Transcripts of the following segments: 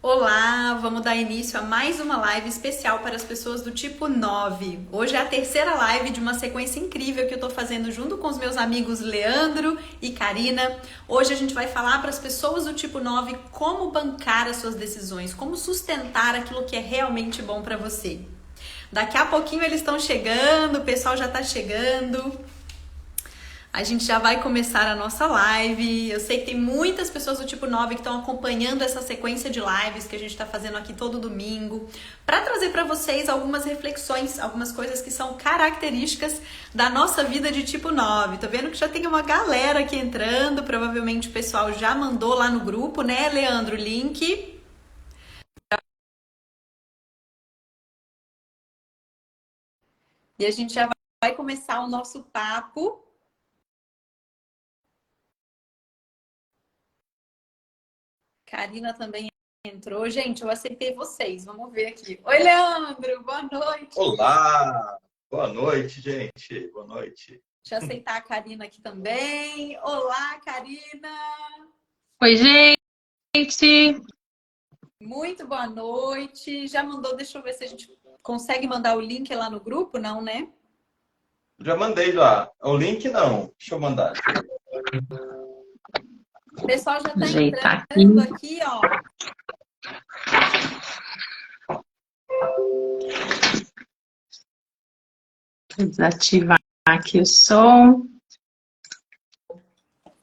Olá, vamos dar início a mais uma live especial para as pessoas do tipo 9. Hoje é a terceira live de uma sequência incrível que eu estou fazendo junto com os meus amigos Leandro e Karina. Hoje a gente vai falar para as pessoas do tipo 9 como bancar as suas decisões, como sustentar aquilo que é realmente bom para você. Daqui a pouquinho eles estão chegando, o pessoal já está chegando. A gente já vai começar a nossa live. Eu sei que tem muitas pessoas do tipo 9 que estão acompanhando essa sequência de lives que a gente está fazendo aqui todo domingo, para trazer para vocês algumas reflexões, algumas coisas que são características da nossa vida de tipo 9. Tô vendo que já tem uma galera aqui entrando, provavelmente o pessoal já mandou lá no grupo, né, Leandro, o link. E a gente já vai começar o nosso papo. Karina também entrou. Gente, eu aceitei vocês. Vamos ver aqui. Oi, Leandro. Boa noite. Olá, boa noite, gente. Boa noite. Deixa eu aceitar a Karina aqui também. Olá, Karina. Oi, gente. Muito boa noite. Já mandou, deixa eu ver se a gente consegue mandar o link lá no grupo, não, né? Já mandei lá. O link não. Deixa eu mandar. O pessoal já está Ajeitar aqui. entrando aqui, ó. Desativar aqui o som.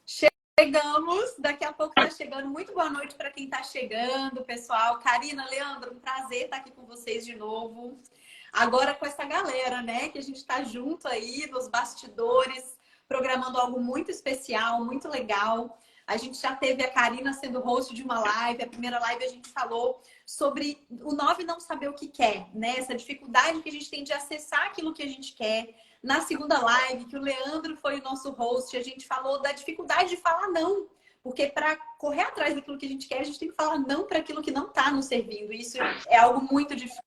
Chegamos, daqui a pouco tá chegando. Muito boa noite para quem tá chegando, pessoal. Karina, Leandro, um prazer estar aqui com vocês de novo. Agora com essa galera, né, que a gente tá junto aí nos bastidores, programando algo muito especial, muito legal. A gente já teve a Karina sendo host de uma live. A primeira live a gente falou sobre o 9 não saber o que quer, né? Essa dificuldade que a gente tem de acessar aquilo que a gente quer. Na segunda live, que o Leandro foi o nosso host, a gente falou da dificuldade de falar não. Porque para correr atrás daquilo que a gente quer, a gente tem que falar não para aquilo que não está nos servindo. Isso é algo muito difícil.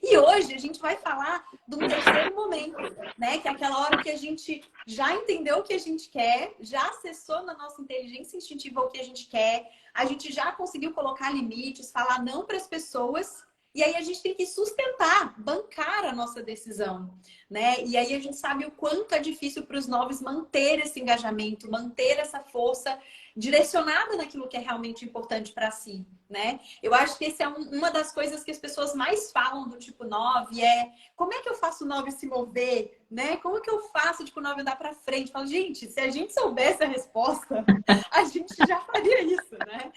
E hoje a gente vai falar de um terceiro momento, né? Que é aquela hora que a gente já entendeu o que a gente quer, já acessou na nossa inteligência instintiva o que a gente quer, a gente já conseguiu colocar limites, falar não para as pessoas. E aí a gente tem que sustentar, bancar a nossa decisão, né? E aí a gente sabe o quanto é difícil para os novos manter esse engajamento, manter essa força direcionada naquilo que é realmente importante para si, né? Eu acho que essa é uma das coisas que as pessoas mais falam do tipo 9 é como é que eu faço o 9 se mover, né? Como que eu faço tipo, o 9 andar para frente? Eu falo, gente, se a gente soubesse a resposta, a gente já faria isso, né?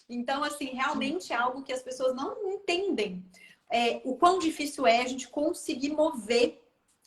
Então, assim, realmente é algo que as pessoas não entendem. O quão difícil é a gente conseguir mover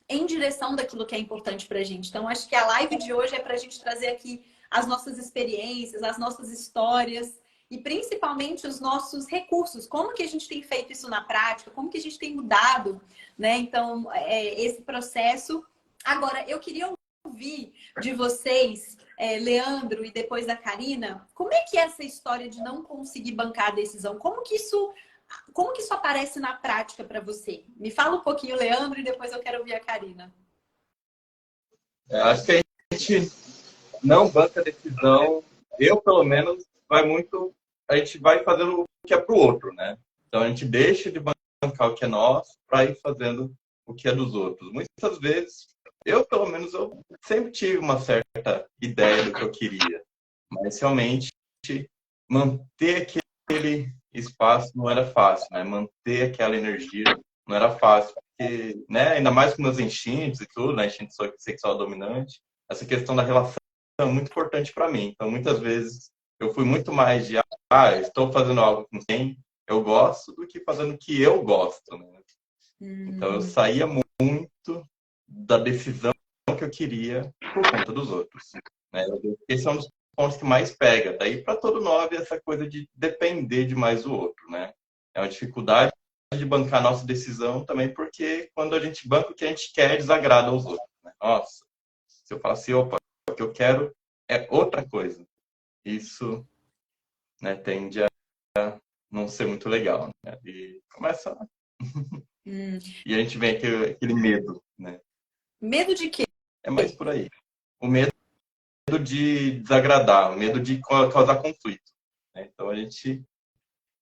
em direção daquilo que é importante pra gente. Então, acho que a live de hoje é pra gente trazer aqui as nossas experiências, as nossas histórias e principalmente os nossos recursos. Como que a gente tem feito isso na prática? Como que a gente tem mudado, né? Então, esse processo. Agora, eu queria ouvir de vocês, Leandro e depois da Karina, como é que é essa história de não conseguir bancar a decisão? Como que isso aparece na prática para você? Me fala um pouquinho, Leandro, e depois eu quero ouvir a Karina. Acho que a gente não banca decisão. Eu, pelo menos, vai muito. A gente vai fazendo o que é pro outro, né? Então a gente deixa de bancar o que é nosso para ir fazendo o que é dos outros. Muitas vezes, eu, pelo menos, eu sempre tive uma certa ideia do que eu queria. Mas realmente manter aquele espaço não era fácil, né? Manter aquela energia não era fácil, porque, né? Ainda mais com meus instintos e tudo, né? Instinto sexual dominante, essa questão da relação é muito importante para mim. Então, muitas vezes eu fui muito mais de estou fazendo algo com quem eu gosto do que fazendo o que eu gosto, né? Então, eu saía muito da decisão que eu queria por conta dos outros, né? Esse é um dos pontos que mais pega. Daí, para todo 9, essa coisa de depender demais do outro, né? É uma dificuldade de bancar a nossa decisão também, porque quando a gente banca o que a gente quer, desagrada aos outros, né? Nossa, se eu falar assim, opa, o que eu quero é outra coisa. Isso, né, tende a não ser muito legal, né? E começa... E a gente vem aquele medo, né? Medo de quê? É mais por aí. O medo de desagradar, o medo de causar conflito, né? Então a gente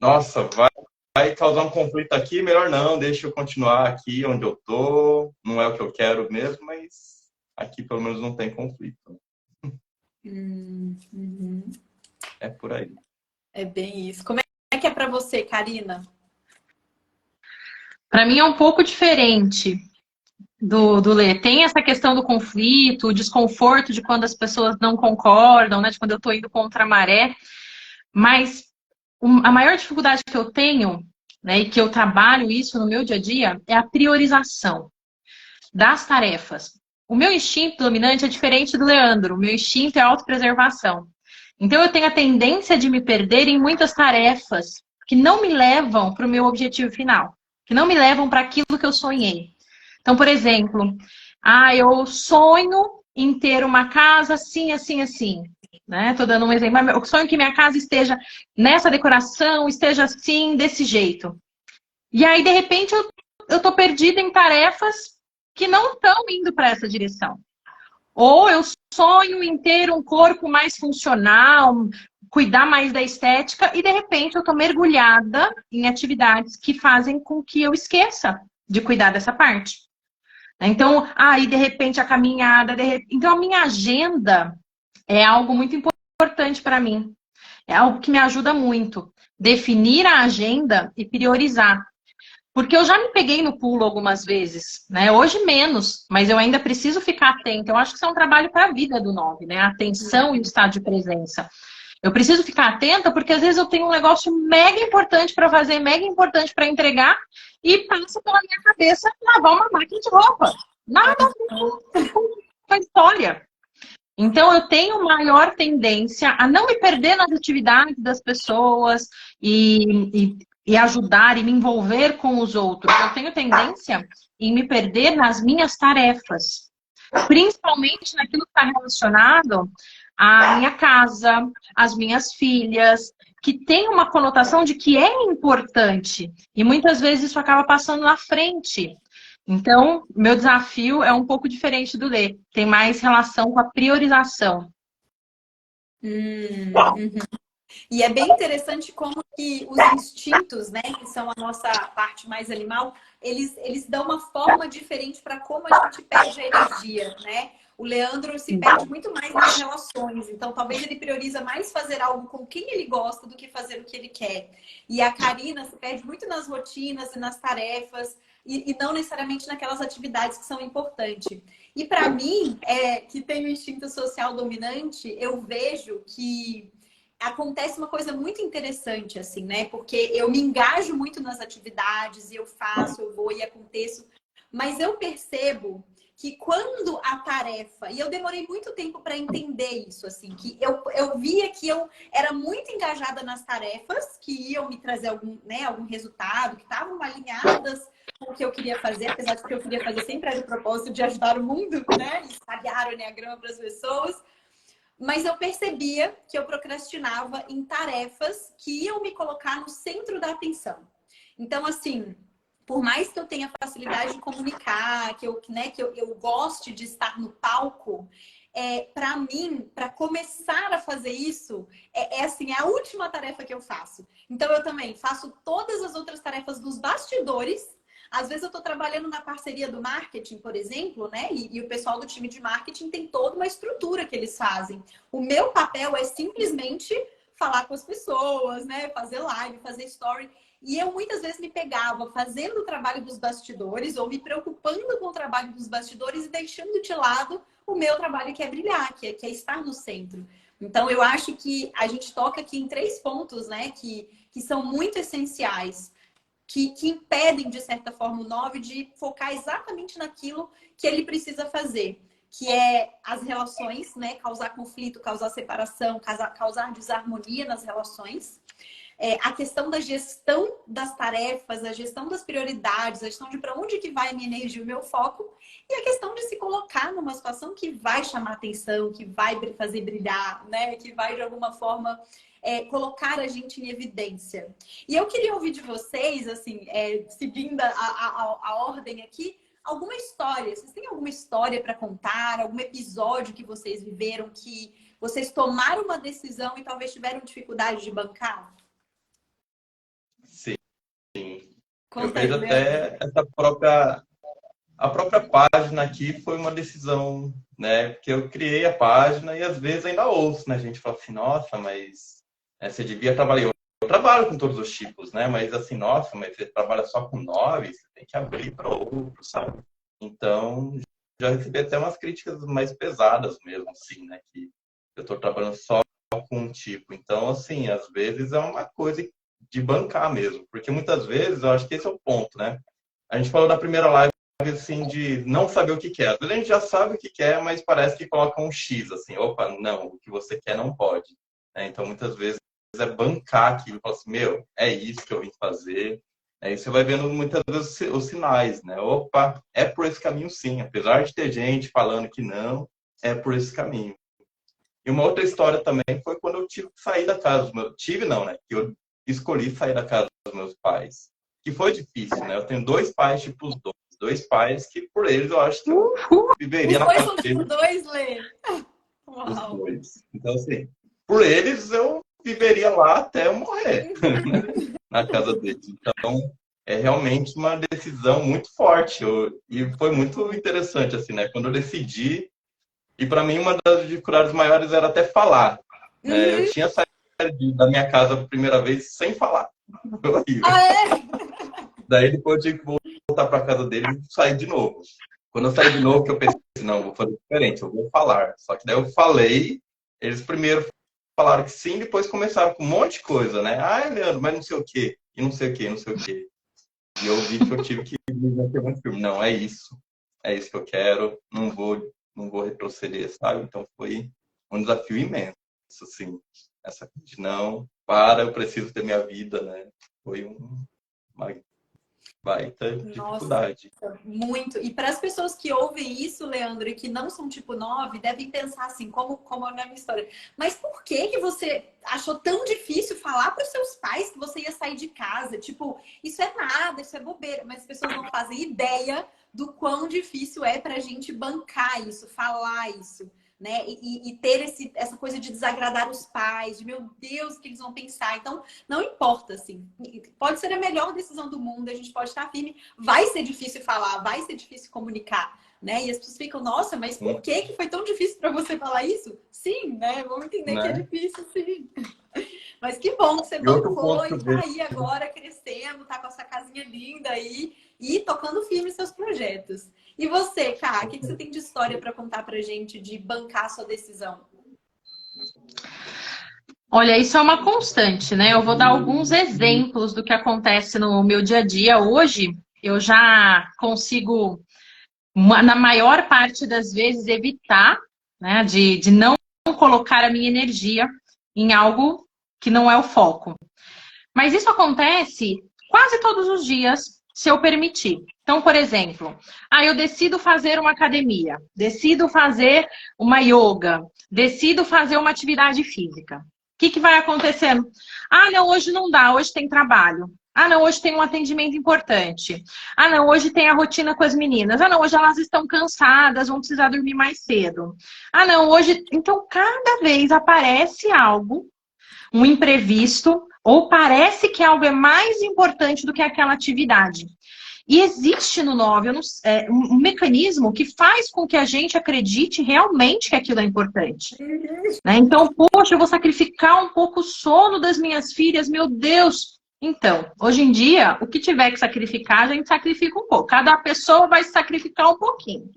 nossa, vai causar um conflito aqui, melhor não, deixa eu continuar aqui onde eu tô, não é o que eu quero mesmo, mas aqui pelo menos não tem conflito. Uhum. É por aí. É bem isso. Como é que é para você, Karina? Para mim é um pouco diferente do Lê. Tem essa questão do conflito, o desconforto de quando as pessoas não concordam, né? De quando eu estou indo contra a maré. Mas a maior dificuldade que eu tenho, né, e que eu trabalho isso no meu dia a dia, é a priorização das tarefas. O meu instinto dominante é diferente do Leandro. O meu instinto é a autopreservação. Então eu tenho a tendência de me perder em muitas tarefas que não me levam para o meu objetivo final, que não me levam para aquilo que eu sonhei. Então, por exemplo, eu sonho em ter uma casa assim, assim, assim. Né? Tô dando um exemplo. Eu sonho que minha casa esteja nessa decoração, esteja assim, desse jeito. E aí, de repente, eu tô perdida em tarefas que não estão indo para essa direção. Ou eu sonho em ter um corpo mais funcional, cuidar mais da estética, e de repente eu tô mergulhada em atividades que fazem com que eu esqueça de cuidar dessa parte. Então, aí de repente a caminhada, então a minha agenda é algo muito importante para mim. É algo que me ajuda muito. Definir a agenda e priorizar. Porque eu já me peguei no pulo algumas vezes, né? Hoje menos, mas eu ainda preciso ficar atenta. Eu acho que isso é um trabalho para a vida do 9, né? A atenção e o estado de presença. Eu preciso ficar atenta porque às vezes eu tenho um negócio mega importante para fazer, mega importante para entregar e passa pela minha cabeça lavar uma máquina de roupa. Nada a ver com a história. Então, eu tenho maior tendência a não me perder nas atividades das pessoas e ajudar e me envolver com os outros. Eu tenho tendência em me perder nas minhas tarefas, principalmente naquilo que está relacionado à minha casa, às minhas filhas, que tem uma conotação de que é importante. E muitas vezes isso acaba passando na frente. Então, meu desafio é um pouco diferente do Lê. Tem mais relação com a priorização. Uhum. E é bem interessante como que os instintos, né, que são a nossa parte mais animal, eles dão uma forma diferente para como a gente perde a energia, né? O Leandro se perde muito mais nas relações, então talvez ele prioriza mais fazer algo com quem ele gosta do que fazer o que ele quer. E a Karina se perde muito nas rotinas e nas tarefas e não necessariamente naquelas atividades que são importantes. E para mim, que tem o instinto social dominante, eu vejo que acontece uma coisa muito interessante, assim, né? Porque eu me engajo muito nas atividades e eu faço, eu vou e aconteço. Mas eu percebo que quando a tarefa... E eu demorei muito tempo para entender isso, assim. Que eu via que eu era muito engajada nas tarefas que iam me trazer algum resultado, que estavam alinhadas com o que eu queria fazer. Apesar de que eu queria fazer sempre era o propósito de ajudar o mundo, né? Espalhar o Enneagrama para as pessoas. Mas eu percebia que eu procrastinava em tarefas que iam me colocar no centro da atenção. Então, assim, por mais que eu tenha facilidade de comunicar, que eu goste de estar no palco, para mim, para começar a fazer isso, assim, é a última tarefa que eu faço. Então, eu também faço todas as outras tarefas dos bastidores. Às vezes eu estou trabalhando na parceria do marketing, por exemplo, né? E o pessoal do time de marketing tem toda uma estrutura que eles fazem. O meu papel é simplesmente falar com as pessoas, né? Fazer live, fazer story. E eu muitas vezes me pegava fazendo o trabalho dos bastidores ou me preocupando com o trabalho dos bastidores e deixando de lado o meu trabalho que é brilhar, que é estar no centro. Então, eu acho que a gente toca aqui em 3 pontos, né? Que são muito essenciais. Que impedem, de certa forma, o 9 de focar exatamente naquilo que ele precisa fazer, que é as relações, né? Causar conflito, causar separação, causar desarmonia nas relações. A questão da gestão das tarefas, a gestão das prioridades, a gestão de para onde que vai a minha energia, o meu foco, e a questão de se colocar numa situação que vai chamar atenção, que vai fazer brilhar, né? Que vai, de alguma forma, colocar a gente em evidência. E eu queria ouvir de vocês, assim, seguindo a ordem aqui, alguma história. Vocês têm alguma história para contar? Algum episódio que vocês viveram que vocês tomaram uma decisão e talvez tiveram dificuldade de bancar? Eu vejo até a própria página aqui foi uma decisão, né? Porque eu criei a página e às vezes ainda ouço, né? A gente fala assim, nossa, mas você devia trabalhar. Eu trabalho com todos os tipos, né? Mas assim, nossa, mas você trabalha só com 9, você tem que abrir para outro, sabe? Então, já recebi até umas críticas mais pesadas mesmo, assim, né? Que eu estou trabalhando só com um tipo. Então, assim, às vezes é uma coisa de bancar mesmo. Porque muitas vezes, eu acho que esse é o ponto, né? A gente falou na primeira live, assim, de não saber o que quer. Às vezes a gente já sabe o que quer, mas parece que coloca um X, assim. Opa, não, o que você quer não pode. Então, muitas vezes é bancar aquilo. Falar assim, meu, é isso que eu vim fazer. Aí você vai vendo muitas vezes os sinais, né? Opa, é por esse caminho sim. Apesar de ter gente falando que não, é por esse caminho. E uma outra história também foi quando eu tive que sair da casa dos meus... Tive não, né? Que eu escolhi sair da casa dos meus pais. Que foi difícil, né? Eu tenho 2 pais, tipo os dois. 2 pais que, por eles, eu acho que eu viveria Os na dois casa são deles. tipo 2, Lê. Os Uau. 2. Então, assim, por eles, eu viveria lá até eu morrer. Na casa deles. Então, é realmente uma decisão muito forte. E foi muito interessante, assim, né? Quando eu decidi... E para mim, uma das dificuldades maiores era até falar. Né? Eu tinha saído da minha casa a primeira vez sem falar. Foi horrível. Ah, é? Daí depois eu tive que voltar para casa dele e sair de novo. Quando eu saí de novo, que eu pensei, não, vou fazer diferente, eu vou falar. Só que daí eu falei, eles primeiro falaram que sim, depois começaram com um monte de coisa, né? Ah, Leandro, mas não sei o quê, e não sei o quê, não sei o quê. E eu vi que eu tive que me manter muito firme. Não, é isso que eu quero, não vou retroceder, sabe? Então foi um desafio imenso, assim. Essa coisa de não, eu preciso ter minha vida, né? Foi uma baita Nossa, dificuldade. muito. E para as pessoas que ouvem isso, Leandro, e que não são tipo 9, devem pensar assim, como é a minha história. Mas por que você achou tão difícil falar para os seus pais que você ia sair de casa? Tipo, isso é nada, isso é bobeira. Mas as pessoas não fazem ideia do quão difícil é para a gente bancar isso, falar isso. Né? E ter essa coisa de desagradar os pais, de meu Deus, o que eles vão pensar. Então, não importa, assim. Pode ser a melhor decisão do mundo, a gente pode estar firme. Vai ser difícil falar, vai ser difícil comunicar, né? E as pessoas ficam, nossa, mas por que foi tão difícil para você falar isso? Sim, né? Vamos entender que é difícil, sim. Mas que bom que você bancou e tá aí agora crescendo, tá com essa casinha linda aí e tocando firme seus projetos. E você, Ká, o que você tem de história para contar pra gente de bancar a sua decisão? Olha, isso é uma constante, né? Eu vou dar alguns exemplos do que acontece no meu dia a dia. Hoje, eu já consigo, na maior parte das vezes, evitar, né, de não colocar a minha energia em algo que não é o foco. Mas isso acontece quase todos os dias, se eu permitir. Então, por exemplo, eu decido fazer uma academia, decido fazer uma yoga, decido fazer uma atividade física. O que vai acontecendo? Não, hoje não dá, hoje tem trabalho. Não, hoje tem um atendimento importante. Não, hoje tem a rotina com as meninas. Não, hoje elas estão cansadas, vão precisar dormir mais cedo. Não, hoje... Então, cada vez aparece algo, um imprevisto, ou parece que algo é mais importante do que aquela atividade. E existe no 9 um mecanismo que faz com que a gente acredite realmente que aquilo é importante. Né? Então, poxa, eu vou sacrificar um pouco o sono das minhas filhas, meu Deus. Então, hoje em dia, o que tiver que sacrificar, a gente sacrifica um pouco. Cada pessoa vai se sacrificar um pouquinho.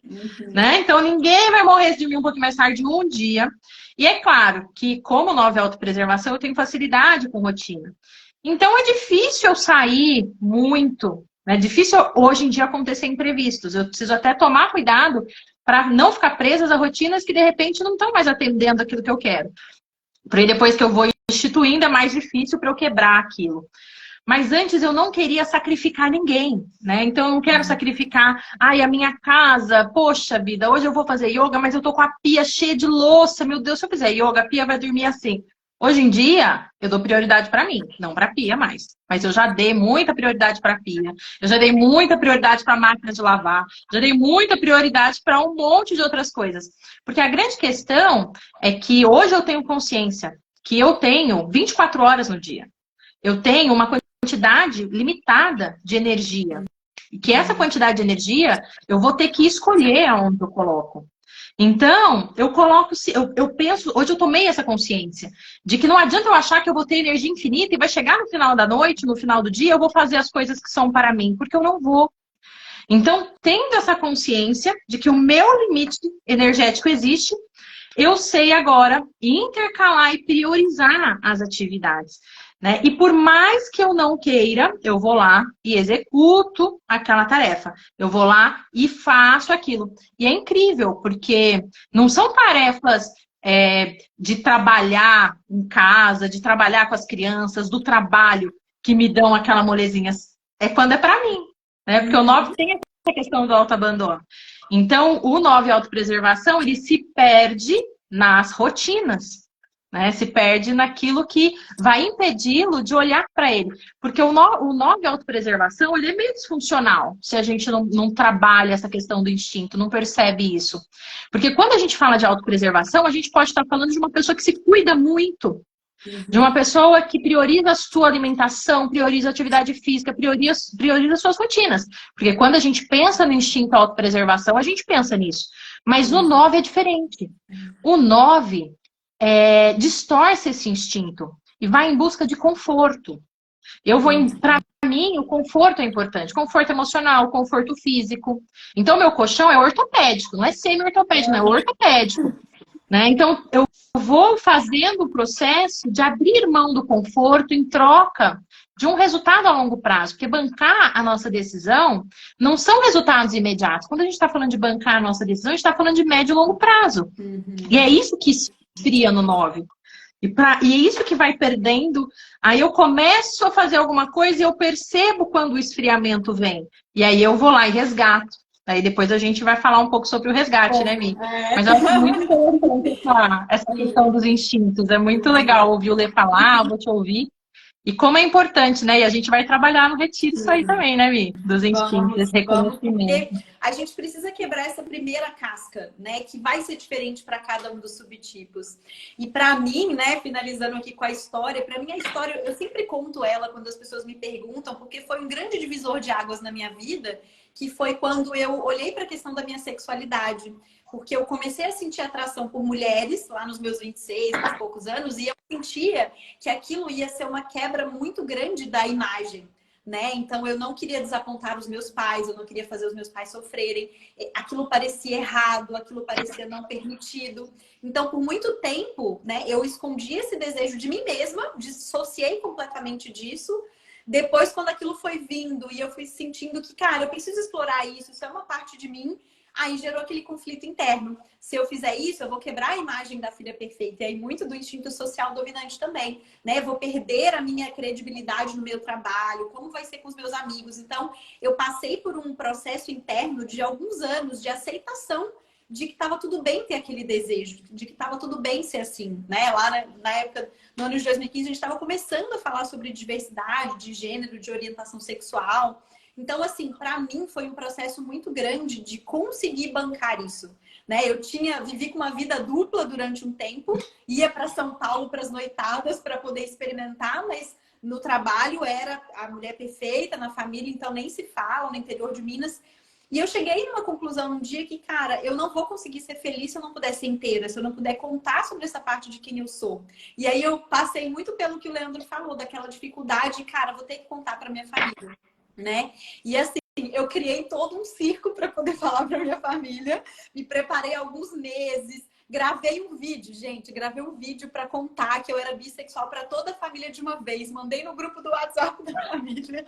Né? Então, ninguém vai morrer de dormir um pouquinho mais tarde um dia. E é claro que, como 9 é autopreservação, eu tenho facilidade com rotina. Então, é difícil eu sair muito. É difícil hoje em dia acontecer imprevistos. Eu preciso até tomar cuidado para não ficar presas a rotinas que, de repente, não estão mais atendendo aquilo que eu quero. Porque depois que eu vou instituindo, é mais difícil para eu quebrar aquilo. Mas antes eu não queria sacrificar ninguém, né? Então eu não quero sacrificar, a minha casa, poxa vida, hoje eu vou fazer yoga, mas eu tô com a pia cheia de louça, meu Deus, se eu fizer yoga, a pia vai dormir assim. Hoje em dia, eu dou prioridade para mim, não para a pia mais. Mas eu já dei muita prioridade para a pia, eu já dei muita prioridade para a máquina de lavar, já dei muita prioridade para um monte de outras coisas. Porque a grande questão é que hoje eu tenho consciência que eu tenho 24 horas no dia. Eu tenho uma quantidade limitada de energia. E que essa quantidade de energia eu vou ter que escolher aonde eu coloco. Então, eu penso, hoje eu tomei essa consciência de que não adianta eu achar que eu vou ter energia infinita e vai chegar no final da noite, no final do dia, eu vou fazer as coisas que são para mim, porque eu não vou. Então, tendo essa consciência de que o meu limite energético existe, eu sei agora intercalar e priorizar as atividades, né? E por mais que eu não queira, eu vou lá e executo aquela tarefa. Eu vou lá e faço aquilo. E é incrível, porque não são tarefas de trabalhar em casa, de trabalhar com as crianças, do trabalho que me dão aquela molezinha. É quando é para mim, né? Porque o 9 tem essa questão do autoabandono. Então, o 9 autopreservação, ele se perde nas rotinas, né? Se perde naquilo que vai impedi-lo de olhar para ele. Porque o 9 autopreservação, ele é meio disfuncional, se a gente não trabalha essa questão do instinto, não percebe isso. Porque quando a gente fala de autopreservação, a gente pode estar falando de uma pessoa que se cuida muito, de uma pessoa que prioriza a sua alimentação, prioriza a atividade física, prioriza suas rotinas. Porque quando a gente pensa no instinto autopreservação, a gente pensa nisso. Mas no 9 é diferente. O 9 distorce esse instinto e vai em busca de conforto. Para mim, o conforto é importante. Conforto emocional, conforto físico. Então, meu colchão é ortopédico, não é semi-ortopédico, não é ortopédico. Né? Então, eu vou fazendo o processo de abrir mão do conforto em troca de um resultado a longo prazo. Porque bancar a nossa decisão não são resultados imediatos. Quando a gente está falando de bancar a nossa decisão, a gente está falando de médio e longo prazo. E é isso que esfria no 9. E é isso que vai perdendo. Aí eu começo a fazer alguma coisa e eu percebo quando o esfriamento vem. E aí eu vou lá e resgato. Aí depois a gente vai falar um pouco sobre o resgate, né, Mi? Mas eu acho muito interessante essa questão dos instintos. É muito legal ouvir o Lê falar, vou te ouvir. E como é importante, né? E a gente vai trabalhar no retiro isso aí também, né, Mi? Dos instintos, esse reconhecimento. A gente precisa quebrar essa primeira casca, né? Que vai ser diferente para cada um dos subtipos. E para mim, né, finalizando aqui com a história, para mim a história, eu sempre conto ela quando as pessoas me perguntam, porque foi um grande divisor de águas na minha vida, que foi quando eu olhei para a questão da minha sexualidade. Porque eu comecei a sentir atração por mulheres lá nos meus 26, uns poucos anos, e eu sentia que aquilo ia ser uma quebra muito grande da imagem, né? Então eu não queria desapontar os meus pais, eu não queria fazer os meus pais sofrerem. Aquilo parecia errado, aquilo parecia não permitido. Então, por muito tempo, né, eu escondi esse desejo de mim mesma, dissociei completamente disso. Depois, quando aquilo foi vindo e eu fui sentindo que, cara, eu preciso explorar isso, isso é uma parte de mim. Aí gerou aquele conflito interno. Se eu fizer isso, eu vou quebrar a imagem da filha perfeita. E aí muito do instinto social dominante também, né? Eu vou perder a minha credibilidade no meu trabalho. Como vai ser com os meus amigos? Então, eu passei por um processo interno de alguns anos de aceitação de que estava tudo bem ter aquele desejo, de que estava tudo bem ser assim, né? Lá na época, no ano de 2015, a gente estava começando a falar sobre diversidade, de gênero, de orientação sexual. Então, assim, para mim foi um processo muito grande de conseguir bancar isso, né? Eu vivi com uma vida dupla durante um tempo, ia para São Paulo para as noitadas para poder experimentar, mas no trabalho era a mulher perfeita, na família então nem se fala, no interior de Minas. E eu cheguei numa conclusão um dia que, cara, eu não vou conseguir ser feliz se eu não puder ser inteira, se eu não puder contar sobre essa parte de quem eu sou. E aí eu passei muito pelo que o Leandro falou, daquela dificuldade, cara, vou ter que contar para minha família, né? E assim, eu criei todo um circo para poder falar para minha família, me preparei alguns meses, gravei um vídeo, gente, gravei um vídeo para contar que eu era bissexual para toda a família de uma vez, mandei no grupo do WhatsApp da família.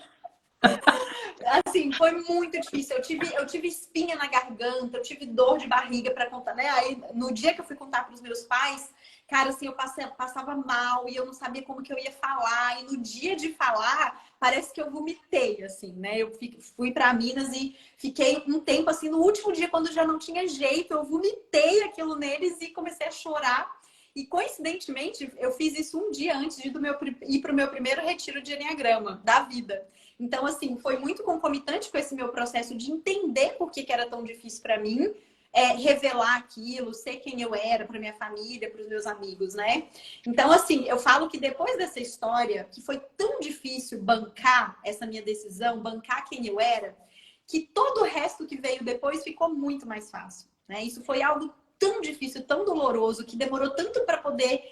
Assim, foi muito difícil. Eu tive espinha na garganta, eu tive dor de barriga para contar, né? Aí, no dia que eu fui contar para os meus pais, cara, assim, eu passava mal e eu não sabia como que eu ia falar. E no dia de falar, parece que eu vomitei, assim, né? Eu fui para Minas e fiquei um tempo, assim, no último dia, quando já não tinha jeito, eu vomitei aquilo neles e comecei a chorar. E, coincidentemente, eu fiz isso um dia antes de ir para o meu primeiro retiro de Enneagrama, da vida. Então, assim, foi muito concomitante com esse meu processo de entender por que era tão difícil para mim revelar aquilo, ser quem eu era para minha família, para os meus amigos, né? Então, assim, eu falo que depois dessa história, que foi tão difícil bancar essa minha decisão, bancar quem eu era, que todo o resto que veio depois ficou muito mais fácil, né? Isso foi algo tão difícil, tão doloroso, que demorou tanto para poder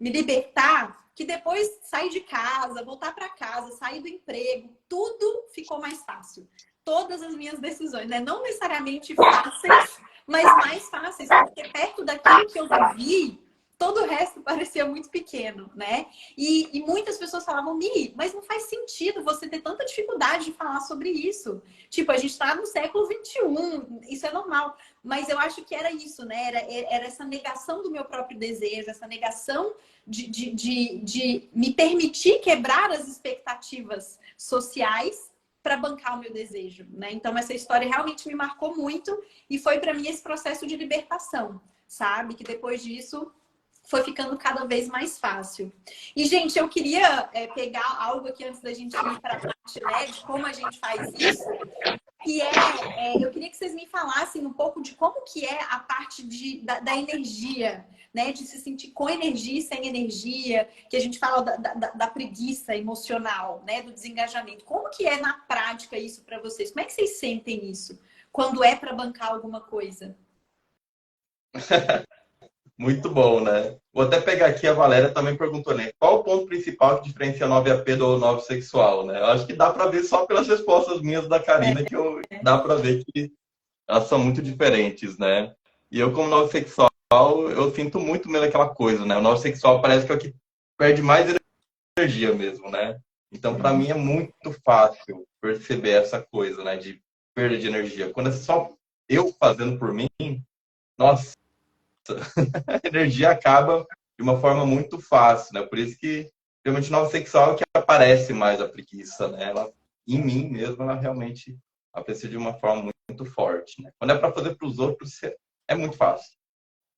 me libertar, que depois sair de casa, voltar para casa, sair do emprego, tudo ficou mais fácil. Todas as minhas decisões, né? Não necessariamente fáceis, mas mais fáceis, porque perto daquilo que eu vivi, todo o resto parecia muito pequeno, né? E muitas pessoas falavam, Mi, mas não faz sentido você ter tanta dificuldade de falar sobre isso. Tipo, a gente está no século XXI, isso é normal. Mas eu acho que era isso, né? Era essa negação do meu próprio desejo, essa negação de me permitir quebrar as expectativas sociais para bancar o meu desejo, né? Então, essa história realmente me marcou muito e foi para mim esse processo de libertação, sabe? Que depois disso foi ficando cada vez mais fácil. E, gente, eu queria pegar algo aqui antes da gente ir para a parte, né, de como a gente faz isso, que eu queria que vocês me falassem um pouco de como que é a parte da energia, né? De se sentir com energia e sem energia, que a gente fala da preguiça emocional, né? Do desengajamento. Como que é na prática isso para vocês? Como é que vocês sentem isso quando é para bancar alguma coisa? Muito bom, né? Vou até pegar aqui, a Valéria também perguntou, né? Qual o ponto principal que diferencia 9AP do 9 sexual, né? Eu acho que dá para ver só pelas respostas minhas da Karina, que dá para ver que elas são muito diferentes, né? E eu, como 9 sexual, eu sinto muito menos aquela coisa, né? O 9 sexual parece que é o que perde mais energia mesmo, né? Então, para mim, é muito fácil perceber essa coisa, né? De perda de energia. Quando é só eu fazendo por mim, nossa, a energia acaba de uma forma muito fácil, né? Por isso que, realmente, no sexual é que aparece mais a preguiça, né? Ela, em mim mesmo, ela realmente aparece de uma forma muito forte, né? Quando é para fazer para os outros, é muito fácil.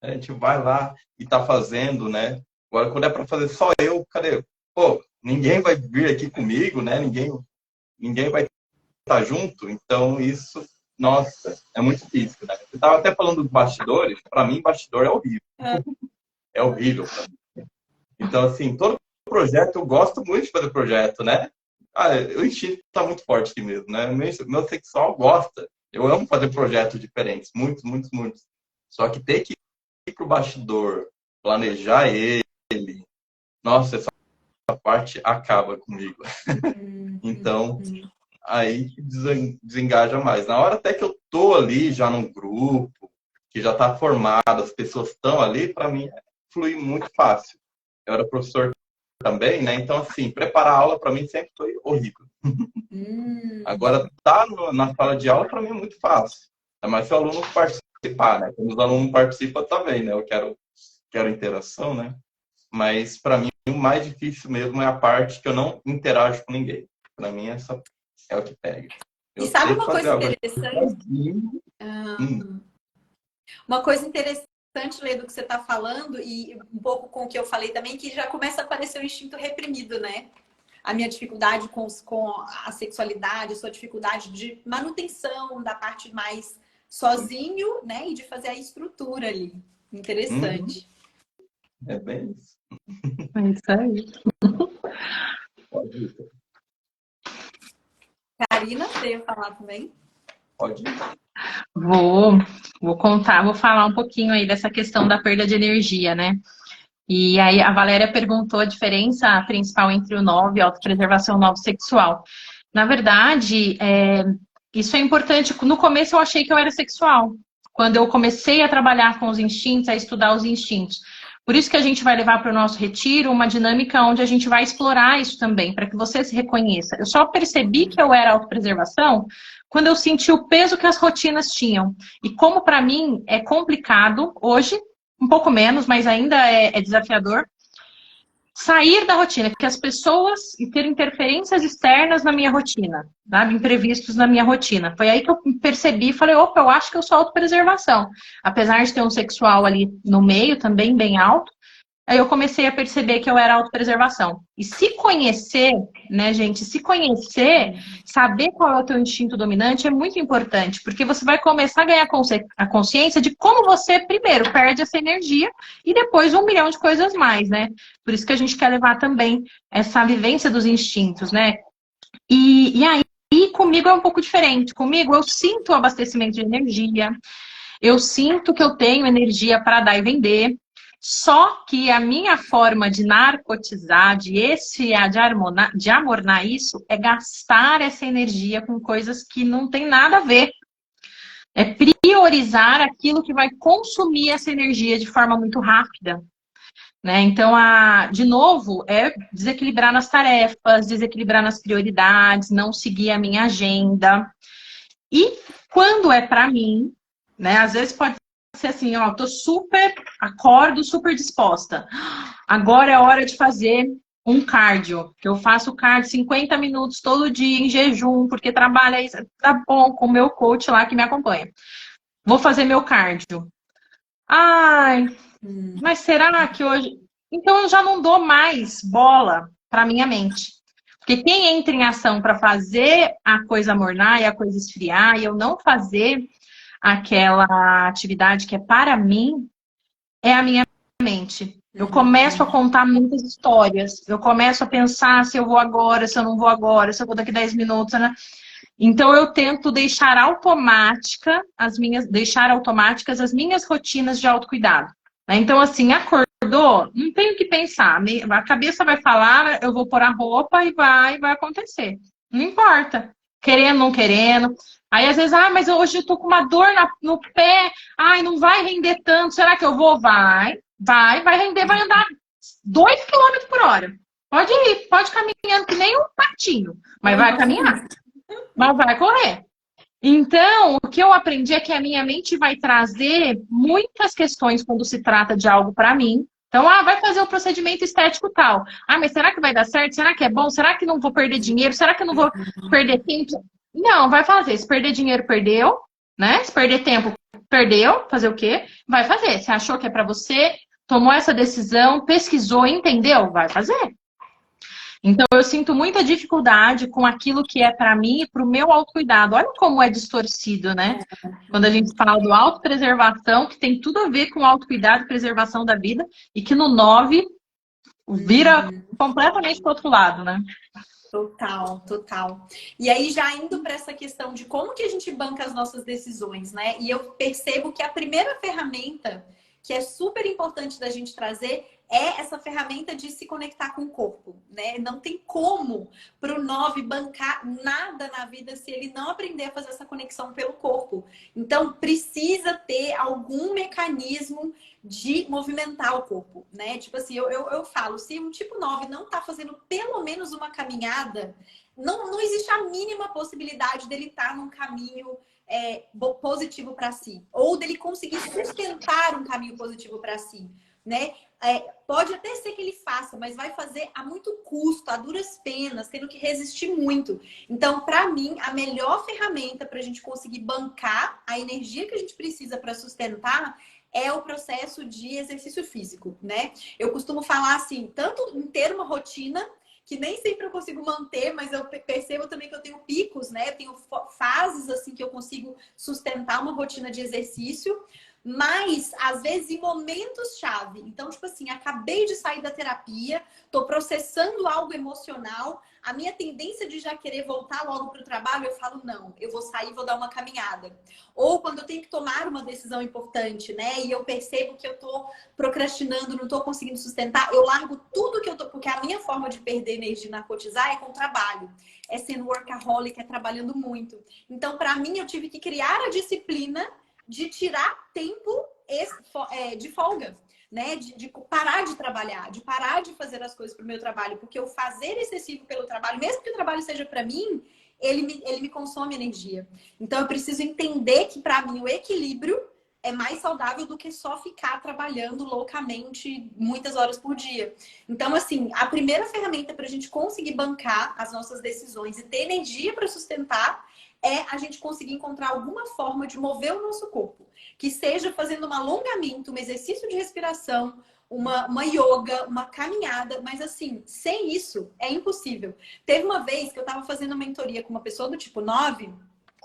A gente vai lá e tá fazendo, né? Agora, quando é para fazer só eu, cadê? Pô, ninguém vai vir aqui comigo, né? Ninguém vai estar junto. Então, isso, nossa, é muito difícil, né? Você estava até falando dos bastidores. Para mim, bastidor é horrível. É horrível para mim. Então, assim, todo projeto, eu gosto muito de fazer projeto, né? O instinto está muito forte aqui mesmo, né? Meu sexual gosta. Eu amo fazer projetos diferentes, muitos, muitos, muitos. Só que ter que ir pro bastidor, planejar ele, nossa, essa parte acaba comigo. Então, aí que desengaja mais. Na hora até que eu tô ali já num grupo, que já tá formado, as pessoas estão ali, para mim flui muito fácil. Eu era professor também, né? Então, assim, preparar a aula para mim sempre foi horrível. Agora, tá na sala de aula, para mim é muito fácil. Mas se o aluno participar, né? Quando os alunos participam, também, né? Eu quero interação, né? Mas, para mim, o mais difícil mesmo é a parte que eu não interajo com ninguém. Para mim, essa é o que pega. E sabe uma coisa interessante? Uma coisa interessante, Lê, do que você está falando, e um pouco com o que eu falei também, que já começa a aparecer o instinto reprimido, né? A minha dificuldade com a sexualidade, a sua dificuldade de manutenção da parte mais sozinho, né? E de fazer a estrutura ali. Interessante. É bem isso. É isso aí. Pode ir. Karina, você ia falar também? Pode ir. Vou contar, vou falar um pouquinho aí dessa questão da perda de energia, né? E aí a Valéria perguntou a diferença principal entre o 9, autopreservação, 9 sexual. Na verdade, isso é importante. No começo eu achei que eu era sexual. Quando eu comecei a trabalhar com os instintos, a estudar os instintos. Por isso que a gente vai levar para o nosso retiro uma dinâmica onde a gente vai explorar isso também, para que você se reconheça. Eu só percebi que eu era autopreservação quando eu senti o peso que as rotinas tinham. E como para mim é complicado hoje, um pouco menos, mas ainda é desafiador, sair da rotina, que as pessoas e ter interferências externas na minha rotina, sabe? Imprevistos na minha rotina. Foi aí que eu percebi e falei, opa, eu acho que eu sou autopreservação. Apesar de ter um sexual ali no meio, também bem alto, Aí eu comecei a perceber que eu era autopreservação. E se conhecer, né, gente? Se conhecer, saber qual é o teu instinto dominante é muito importante, porque você vai começar a ganhar a consciência de como você, primeiro, perde essa energia e depois 1 milhão de coisas mais, né? Por isso que a gente quer levar também essa vivência dos instintos, né? E aí, comigo é um pouco diferente. Comigo, eu sinto o abastecimento de energia, eu sinto que eu tenho energia para dar e vender. Só que a minha forma de narcotizar, de esfriar, de amornar isso, é gastar essa energia com coisas que não tem nada a ver. É priorizar aquilo que vai consumir essa energia de forma muito rápida. Né? Então, de novo, é desequilibrar nas tarefas, desequilibrar nas prioridades, não seguir a minha agenda. E quando é para mim, né? Às vezes pode ser assim, ó, acordo super disposta. Agora é hora de fazer um cardio, que eu faço cardio 50 minutos todo dia em jejum, porque trabalha isso, tá bom, com o meu coach lá que me acompanha. Vou fazer meu cardio. Ai, mas será que hoje... Então eu já não dou mais bola para minha mente. Porque quem entra em ação para fazer a coisa mornar e a coisa esfriar, e eu não fazer aquela atividade que é para mim, é a minha mente. Eu começo a contar muitas histórias. Eu começo a pensar se eu vou agora, se eu não vou agora, se eu vou daqui 10 minutos, né? Então eu tento deixar automáticas as minhas rotinas de autocuidado. Né? Então, assim, acordou, não tenho que pensar. A cabeça vai falar, eu vou pôr a roupa e vai acontecer. Não importa. Querendo, não querendo. Aí, às vezes, mas hoje eu tô com uma dor no pé. Ai, não vai render tanto. Será que eu vou? Vai render, vai andar 2 km por hora. Pode ir, pode caminhando que nem um patinho. Mas vai caminhar. Mas vai correr. Então, o que eu aprendi é que a minha mente vai trazer muitas questões quando se trata de algo para mim. Então, vai fazer o procedimento estético tal. Mas será que vai dar certo? Será que é bom? Será que não vou perder dinheiro? Será que eu não vou perder tempo? Não, vai fazer. Se perder dinheiro, perdeu. Né? Se perder tempo, perdeu. Fazer o quê? Vai fazer. Você achou que é para você, tomou essa decisão, pesquisou, entendeu? Vai fazer. Então, eu sinto muita dificuldade com aquilo que é para mim e para o meu autocuidado. Olha como é distorcido, né? Quando a gente fala do autopreservação, que tem tudo a ver com autocuidado e preservação da vida, e que no 9 vira completamente para o outro lado, né? Total, total. E aí, já indo para essa questão de como que a gente banca as nossas decisões, né? E eu percebo que a primeira ferramenta que é super importante da gente trazer é essa ferramenta de se conectar com o corpo, né? Não tem como para o 9 bancar nada na vida se ele não aprender a fazer essa conexão pelo corpo. Então, precisa ter algum mecanismo de movimentar o corpo, né? Tipo assim, eu falo, se um tipo 9 não tá fazendo pelo menos uma caminhada, não existe a mínima possibilidade dele estar num caminho positivo para si, ou dele conseguir sustentar um caminho positivo para si, né? Pode até ser que ele faça, mas vai fazer a muito custo, a duras penas, tendo que resistir muito. Então, para mim, a melhor ferramenta para a gente conseguir bancar a energia que a gente precisa para sustentar é o processo de exercício físico, né? Eu costumo falar assim, tanto em ter uma rotina, que nem sempre eu consigo manter, mas eu percebo também que eu tenho picos, né? Eu tenho fases assim que eu consigo sustentar uma rotina de exercício, mas às vezes em momentos-chave. Então, tipo assim, acabei de sair da terapia, tô processando algo emocional, a minha tendência de já querer voltar logo para o trabalho, eu falo, não, eu vou sair, vou dar uma caminhada. Ou quando eu tenho que tomar uma decisão importante, né? E eu percebo que eu tô procrastinando, não tô conseguindo sustentar, eu largo tudo que eu tô... Porque a minha forma de perder energia e narcotizar é com trabalho. É sendo workaholic, é trabalhando muito. Então, para mim, eu tive que criar a disciplina de tirar tempo de folga. Né? De parar de trabalhar, de parar de fazer as coisas para o meu trabalho, porque o fazer excessivo pelo trabalho, mesmo que o trabalho seja para mim, ele me consome energia. Então eu preciso entender que para mim o equilíbrio é mais saudável do que só ficar trabalhando loucamente muitas horas por dia. Então, assim, a primeira ferramenta para a gente conseguir bancar as nossas decisões e ter energia para sustentar é a gente conseguir encontrar alguma forma de mover o nosso corpo. Que seja fazendo um alongamento, um exercício de respiração, uma yoga, uma caminhada, mas assim, sem isso é impossível. Teve uma vez que eu estava fazendo mentoria com uma pessoa do tipo 9,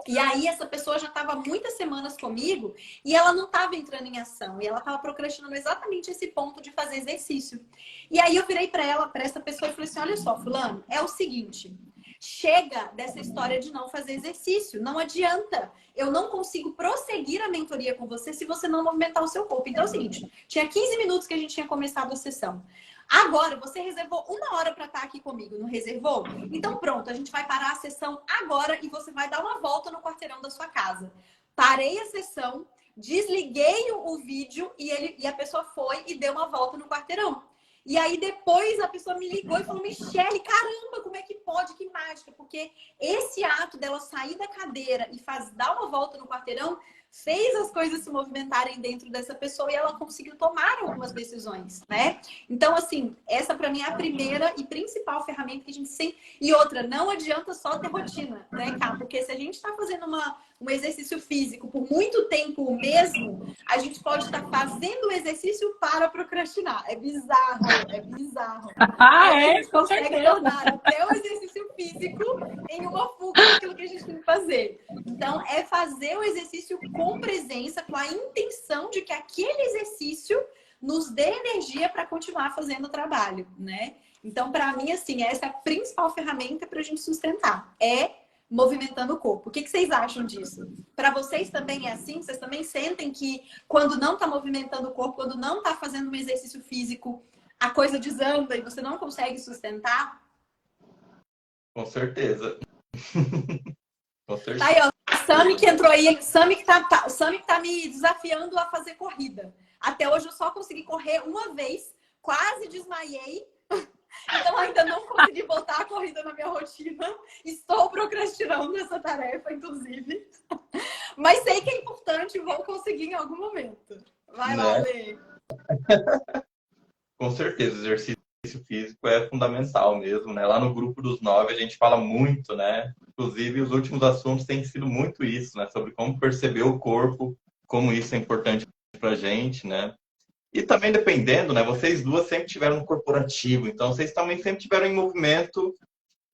e aí essa pessoa já estava muitas semanas comigo e ela não estava entrando em ação, e ela estava procrastinando exatamente esse ponto de fazer exercício. E aí eu virei para essa pessoa e falei assim: olha só, fulano, é o seguinte, chega dessa história de não fazer exercício, não adianta. Eu não consigo prosseguir a mentoria com você se você não movimentar o seu corpo. Então é o seguinte, tinha 15 minutos que a gente tinha começado a sessão. Agora, você reservou 1 hora para estar aqui comigo, não reservou? Então pronto, a gente vai parar a sessão agora e você vai dar uma volta no quarteirão da sua casa. Parei a sessão, desliguei o vídeo e a pessoa foi e deu uma volta no quarteirão. E aí depois a pessoa me ligou e falou: Michele, caramba, como é que pode? Que mágica! Porque esse ato dela sair da cadeira e dar uma volta no quarteirão fez as coisas se movimentarem dentro dessa pessoa e ela conseguiu tomar algumas decisões, né? Então, assim, essa para mim é a primeira e principal ferramenta que a gente sempre... E outra, não adianta só ter rotina, né, Cá? Porque se a gente está fazendo um exercício físico por muito tempo mesmo, a gente pode estar fazendo o exercício para procrastinar. É bizarro, é bizarro. Ah, Aí a é? gente consegue tornar até o exercício físico em uma fuga daquilo que a gente tem que fazer. Então, é fazer o exercício com presença, com a intenção de que aquele exercício nos dê energia para continuar fazendo o trabalho, né? Então, para mim, assim, essa é a principal ferramenta para a gente sustentar. É movimentando o corpo. O que vocês acham disso? Para vocês também é assim? Vocês também sentem que quando não está movimentando o corpo, quando não está fazendo um exercício físico, a coisa desanda e você não consegue sustentar? Com certeza. Com Tá certeza. aí, ó. Sami que entrou aí, Sami que tá me desafiando a fazer corrida. Até hoje eu só consegui correr uma vez, quase desmaiei. Então ainda não consegui botar a corrida na minha rotina. Estou procrastinando essa tarefa, inclusive. Mas sei que é importante e vou conseguir em algum momento. Vai lá, Lê. Com certeza, o exercício físico é fundamental mesmo, né? Lá no grupo dos 9 a gente fala muito, né? Inclusive, os últimos assuntos têm sido muito isso, né? Sobre como perceber o corpo, como isso é importante pra gente, né? E também dependendo, né? Vocês duas sempre tiveram no corporativo, então vocês também sempre tiveram em movimento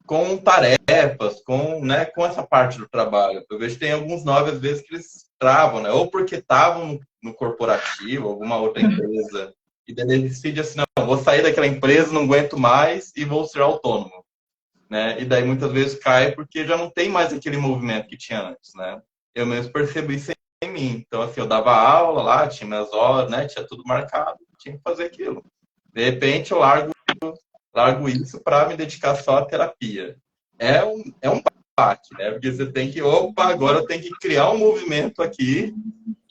com tarefas, né, com essa parte do trabalho. Eu vejo que tem alguns 9 às vezes que eles travam, né? Ou porque estavam no corporativo, alguma outra empresa, e daí ele decide assim: não, vou sair daquela empresa, não aguento mais e vou ser autônomo, né? E daí muitas vezes cai porque já não tem mais aquele movimento que tinha antes, né? Eu mesmo percebo isso em mim. Então, assim, eu dava aula lá, tinha minhas horas, né? Tinha tudo marcado, tinha que fazer aquilo. De repente, eu largo isso para me dedicar só à terapia. É um baque, né? Porque você tem que, opa, agora eu tenho que criar um movimento aqui.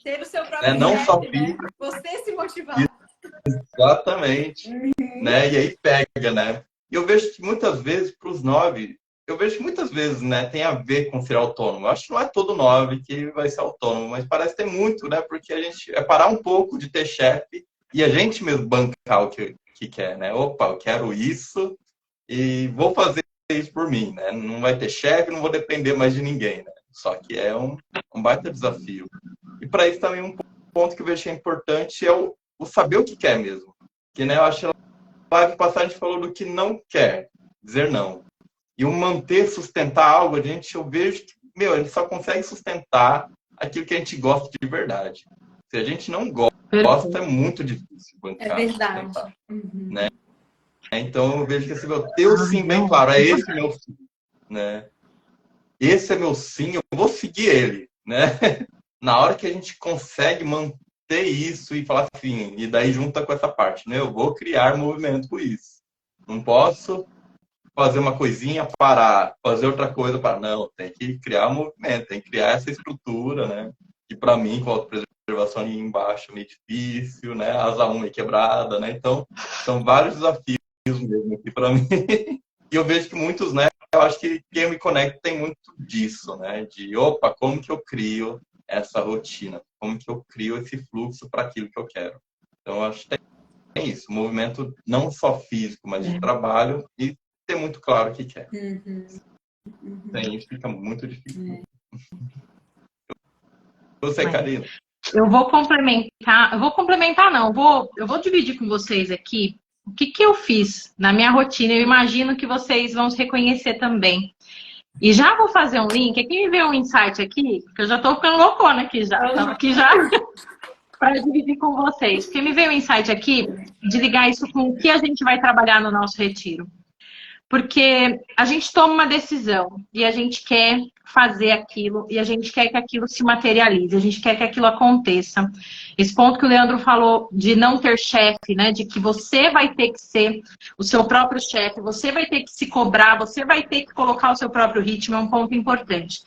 Ter o seu próprio Né? Não só né? Você se motivar. Exatamente. Né? E aí pega, né? E eu vejo que muitas vezes, para os 9, eu vejo que muitas vezes, né, tem a ver com ser autônomo. Eu acho que não é todo 9 que vai ser autônomo, mas parece ter muito, né? Porque a gente é parar um pouco de ter chefe e a gente mesmo bancar o que quer, né? Opa, eu quero isso e vou fazer isso por mim, né? Não vai ter chefe, não vou depender mais de ninguém, né? Só que é um baita desafio. E para isso também um ponto que eu vejo que é importante é o saber o que quer mesmo. Que, né, eu acho que live passada a gente falou do que não quer, dizer não. E o manter, sustentar algo, eu vejo que, a gente só consegue sustentar aquilo que a gente gosta de verdade. Se a gente não gosta, é muito difícil bancar. É verdade. Né? Então eu vejo que assim, ter o sim bem claro, é esse meu sim. Né? Esse é meu sim, eu vou seguir ele. Né? Na hora que a gente consegue manter isso e falar assim, e daí junta com essa parte, né? Eu vou criar movimento com isso. Não posso fazer uma coisinha, parar, fazer outra coisa, para não, tem que criar um movimento, tem que criar essa estrutura, né? Que para mim, com a autopreservação ali embaixo, é meio difícil, né? Asa 1 é quebrada, né? Então, são vários desafios mesmo aqui para mim. E eu vejo que muitos, né? Eu acho que quem me conecta tem muito disso, né? De, opa, como que eu crio essa rotina? Como que eu crio esse fluxo para aquilo que eu quero? Então, acho que tem isso. Movimento não só físico, mas de trabalho e ter muito claro o que quer. Sem isso fica muito difícil. Você, Karina? eu vou complementar não, eu vou dividir com vocês aqui o que eu fiz na minha rotina. Eu imagino que vocês vão se reconhecer também. E já vou fazer um link, aqui me veio um insight aqui, que eu já tô ficando loucona aqui já, para dividir com vocês. Porque me veio um insight aqui de ligar isso com o que a gente vai trabalhar no nosso retiro. Porque a gente toma uma decisão e a gente quer fazer aquilo e a gente quer que aquilo se materialize, a gente quer que aquilo aconteça. Esse ponto que o Leandro falou de não ter chefe, né? De que você vai ter que ser o seu próprio chefe, você vai ter que se cobrar, você vai ter que colocar o seu próprio ritmo, é um ponto importante.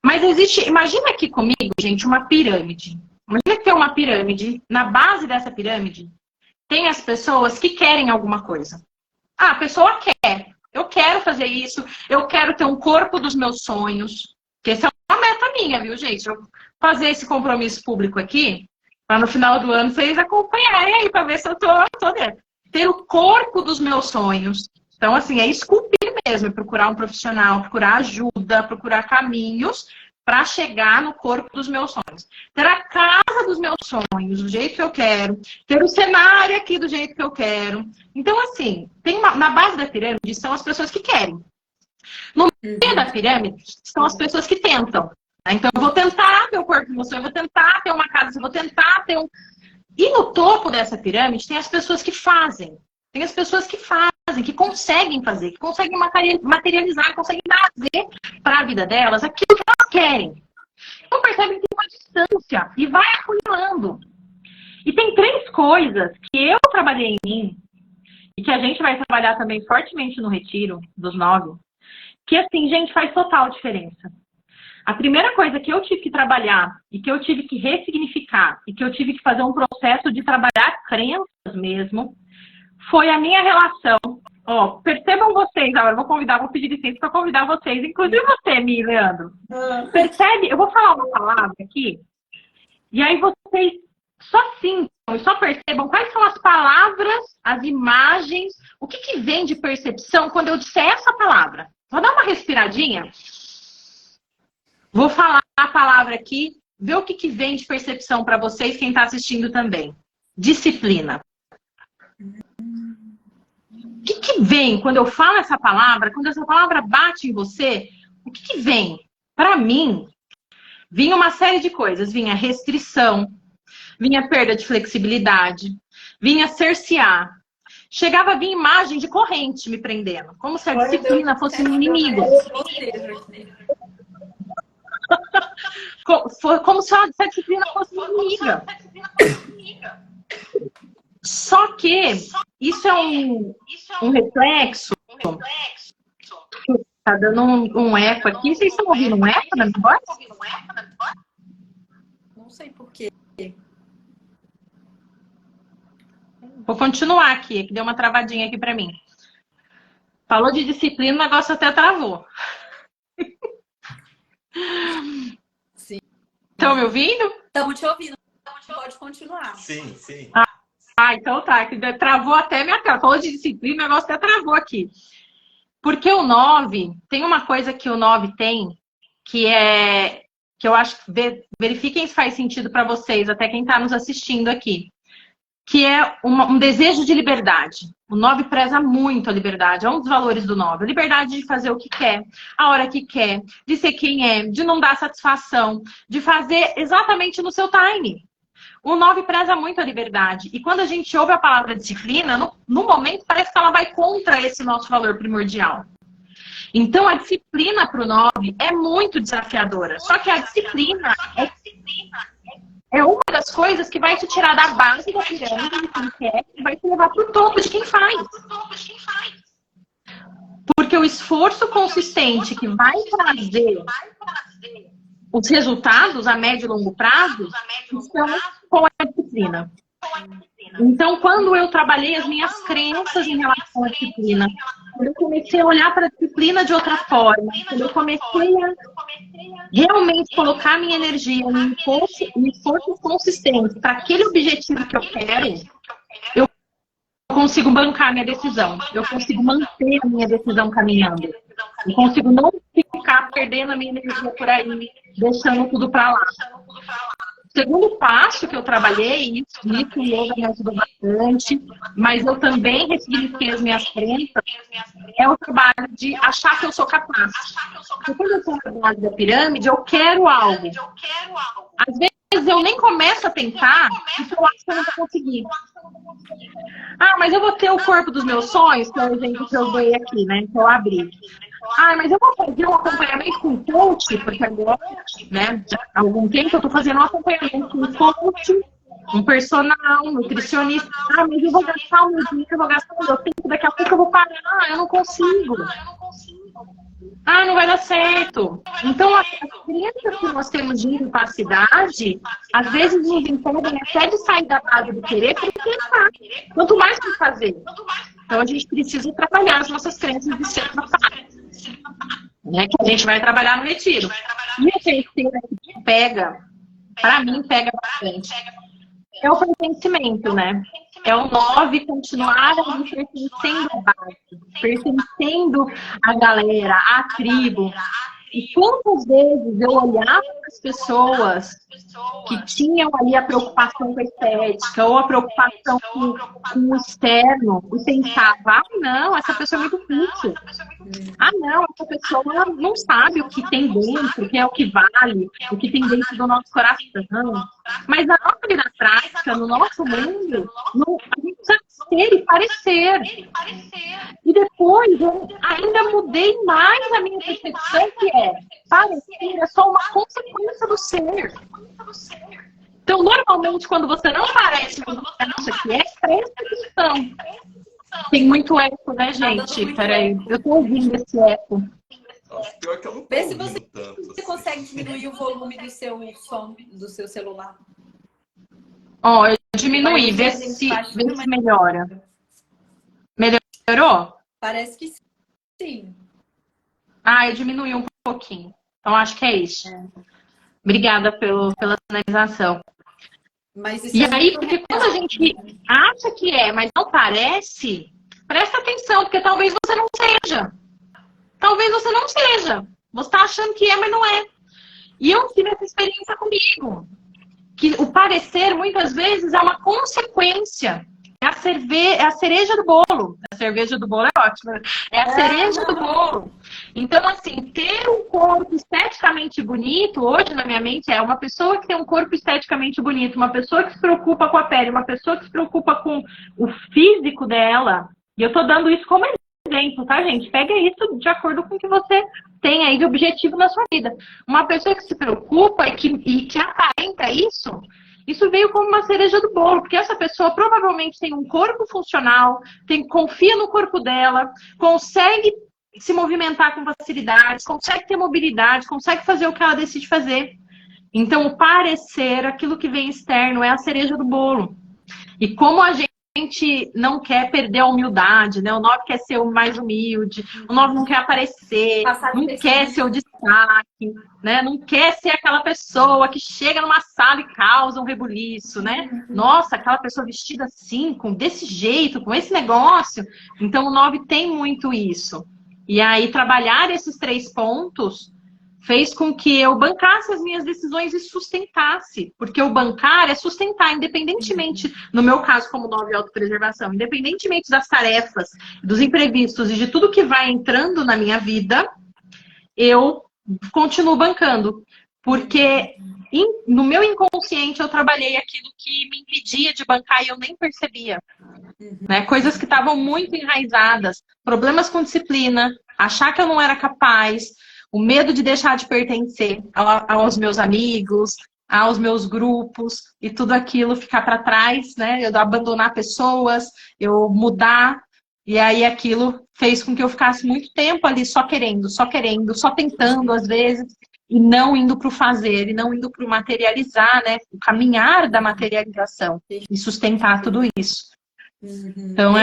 Mas imagina aqui comigo, gente, uma pirâmide. Imagina que tem uma pirâmide, na base dessa pirâmide tem as pessoas que querem alguma coisa. Ah, a pessoa quer. Eu quero fazer isso. Eu quero ter um corpo dos meus sonhos. Que essa é uma meta minha, viu, gente? Eu fazer esse compromisso público aqui, para no final do ano vocês acompanharem aí, para ver se eu tô dentro. Ter o corpo dos meus sonhos. Então, assim, é esculpir mesmo. É procurar um profissional, procurar ajuda, procurar caminhos para chegar no corpo dos meus sonhos. Ter a casa dos meus sonhos, do jeito que eu quero. Ter o cenário aqui do jeito que eu quero. Então, assim, na base da pirâmide são as pessoas que querem. No meio da pirâmide são as pessoas que tentam. Né? Então, eu vou tentar ter o corpo do meu sonho, eu vou tentar ter uma casa, eu vou tentar ter um... E no topo dessa pirâmide tem as pessoas que fazem. Tem as pessoas que fazem, que conseguem fazer, que conseguem materializar, que conseguem trazer para a vida delas aquilo que elas querem. Então percebe que tem uma distância e vai acumulando. E tem 3 coisas que eu trabalhei em mim e que a gente vai trabalhar também fortemente no retiro dos 9, que assim, gente, faz total diferença. A primeira coisa que eu tive que trabalhar e que eu tive que ressignificar e que eu tive que fazer um processo de trabalhar crenças mesmo, foi a minha relação. Ó, percebam vocês, agora eu vou pedir licença para convidar vocês, inclusive você, Mi, Leandro. Percebe? Eu vou falar uma palavra aqui, e aí vocês só sintam e só percebam quais são as palavras, as imagens, o que vem de percepção quando eu disser essa palavra. Vou dar uma respiradinha. Vou falar a palavra aqui, ver o que vem de percepção para vocês, quem está assistindo também. Disciplina. O que vem quando eu falo essa palavra, quando essa palavra bate em você, o que vem? Para mim, vinha uma série de coisas. Vinha restrição, vinha perda de flexibilidade, vinha cercear. Chegava a vir imagem de corrente me prendendo, como se a disciplina fosse um inimigo. Como se a disciplina fosse inimiga. Só que isso é um reflexo. Tá dando um eco aqui. Vocês estão ouvindo um eco na minha voz? Não sei por quê. Vou continuar aqui, que deu uma travadinha aqui pra mim. Falou de disciplina, o negócio até travou. Sim. Estão me ouvindo? Estamos te ouvindo. Pode continuar. Sim, sim. Então tá, que travou até minha cara. Falou de disciplina, o negócio até travou aqui. Porque o 9, tem uma coisa que o 9 tem, que eu acho que verifiquem se faz sentido para vocês, até quem está nos assistindo aqui, que é um desejo de liberdade. O 9 preza muito a liberdade, é um dos valores do 9. A liberdade de fazer o que quer, a hora que quer, de ser quem é, de não dar satisfação, de fazer exatamente no seu time. O 9 preza muito a liberdade. E quando a gente ouve a palavra disciplina, no momento parece que ela vai contra esse nosso valor primordial. Então, a disciplina para o 9 é muito desafiadora. Só que a disciplina é uma das coisas que vai te tirar da base da pirâmide de quem quer e vai te levar para o topo de quem faz. Porque o esforço consistente que vai trazer os resultados a médio e longo prazo estão com a disciplina. Então, quando eu trabalhei as minhas crenças em relação à disciplina, quando eu comecei a olhar para a disciplina de outra forma, quando eu comecei a realmente colocar minha energia em esforço consistente para aquele objetivo que eu quero, eu consigo bancar a minha decisão. Eu consigo manter a minha decisão caminhando. Eu consigo não ficar perdendo a minha energia por aí, deixando tudo para lá. segundo passo que eu trabalhei, isso o yoga me ajudou bastante, mas eu também ressignifiquei as minhas crenças, é o trabalho de achar que eu sou capaz. Porque quando eu estou na base da pirâmide, eu quero algo. Às vezes eu nem começo a tentar, porque eu acho que eu não vou conseguir. Ah, mas eu vou ter o corpo dos meus sonhos, que é o exemplo que eu dei aqui, né? Que eu abri. Ah, mas eu vou fazer um acompanhamento com coach, porque agora, né, já há algum tempo eu tô fazendo um acompanhamento com coach, um personal, nutricionista. Ah, mas eu vou gastar o meu dinheiro, eu vou gastar o meu tempo, daqui a pouco eu vou parar, eu não consigo. Ah, não vai dar certo. Então, as crenças que nós temos de incapacidade, às vezes nos impedem até de sair da base do querer para tentar. Quanto mais para fazer. Então, a gente precisa trabalhar as nossas crenças de ser capaz. Né, que a gente vai trabalhar no retiro. E a terceira que pega, para mim, pega bastante, é o pertencimento, né? É o 9 continuar ali pertencendo à base, pertencendo à galera, à tribo. E quantas vezes eu olhava para as pessoas que tinham ali a preocupação com a estética ou a preocupação com o externo e pensava, ah, não, essa pessoa é muito difícil. Ah, não, essa pessoa não sabe o que tem dentro, o que é o que vale, o que tem dentro do nosso coração. Mas na nossa vida prática, no nosso mundo, a gente precisa ser e parecer. E depois eu ainda mudei mais a minha percepção, que parecer é só uma consequência do ser. Então, normalmente, quando você não parece o que você acha que é, presta atenção. Tem muito eco, né, gente? Peraí, eu tô ouvindo esse eco. Nossa, pior que eu não tô Vê se você tanto, consegue diminuir o volume do seu som, do seu celular. Ó, eu diminuí, vê se melhora. Melhorou? Parece que sim. Ah, eu diminuí um pouquinho. Então, acho que é isso. Obrigada pela sinalização. Mas isso e é aí, muito porque real. quando a gente acha que é, mas não parece, presta atenção, porque talvez você não seja. Talvez você não seja. Você está achando que é, mas não é. E eu tive essa experiência comigo. Que o parecer, muitas vezes, é uma consequência. É a cereja do bolo. A cerveja do bolo é ótima. É a cereja do bolo. Então, assim, ter um corpo esteticamente bonito, hoje na minha mente, é uma pessoa que tem um corpo esteticamente bonito, uma pessoa que se preocupa com a pele, uma pessoa que se preocupa com o físico dela. E eu tô dando isso como exemplo, tá, gente? Pega isso de acordo com o que você tem aí de objetivo na sua vida. Uma pessoa que se preocupa e que aparenta isso veio como uma cereja do bolo, porque essa pessoa provavelmente tem um corpo funcional, confia no corpo dela, consegue se movimentar com facilidade, consegue ter mobilidade, consegue fazer o que ela decide fazer. Então, o parecer, aquilo que vem externo, é a cereja do bolo. E como a gente não quer perder a humildade, né? O 9 quer ser o mais humilde, o 9 não quer aparecer, não quer ser o destaque, né? Não quer ser aquela pessoa que chega numa sala e causa um rebuliço, né? Nossa, aquela pessoa vestida assim, desse jeito, com esse negócio. Então, o 9 tem muito isso. E aí, trabalhar esses 3 pontos fez com que eu bancasse as minhas decisões e sustentasse. Porque o bancar é sustentar, independentemente, no meu caso, como 9 autopreservação, independentemente das tarefas, dos imprevistos e de tudo que vai entrando na minha vida, eu continuo bancando. Porque no meu inconsciente eu trabalhei aquilo que me impedia de bancar e eu nem percebia. Né? Coisas que estavam muito enraizadas, problemas com disciplina, achar que eu não era capaz, o medo de deixar de pertencer aos meus amigos, aos meus grupos, e tudo aquilo ficar para trás, né? Eu abandonar pessoas, eu mudar, e aí aquilo fez com que eu ficasse muito tempo ali só querendo, só tentando às vezes, e não indo para o fazer, e não indo para o materializar, né? O caminhar da materialização e sustentar tudo isso. Então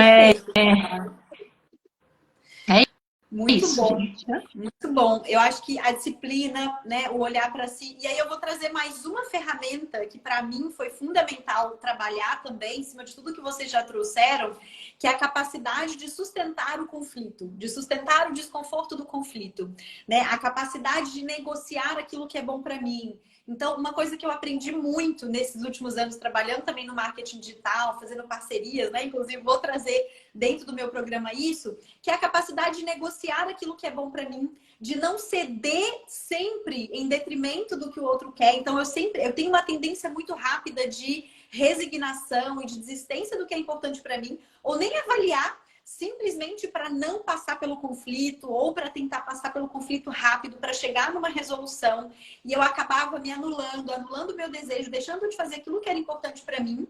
muito isso, bom, gente. muito bom. Eu acho que a disciplina, né, o olhar para si. E aí eu vou trazer mais uma ferramenta que para mim foi fundamental trabalhar também, em cima de tudo que vocês já trouxeram, que é a capacidade de sustentar o conflito, de sustentar o desconforto do conflito, né? A capacidade de negociar aquilo que é bom para mim. Então, uma coisa que eu aprendi muito nesses últimos anos, trabalhando também no marketing digital, fazendo parcerias, né? Inclusive, vou trazer dentro do meu programa isso, que é a capacidade de negociar aquilo que é bom para mim, de não ceder sempre em detrimento do que o outro quer. Então, eu tenho uma tendência muito rápida de resignação e de desistência do que é importante para mim, ou nem avaliar, simplesmente para não passar pelo conflito ou para tentar passar pelo conflito rápido para chegar numa resolução. E eu acabava me anulando o meu desejo, deixando de fazer aquilo que era importante para mim,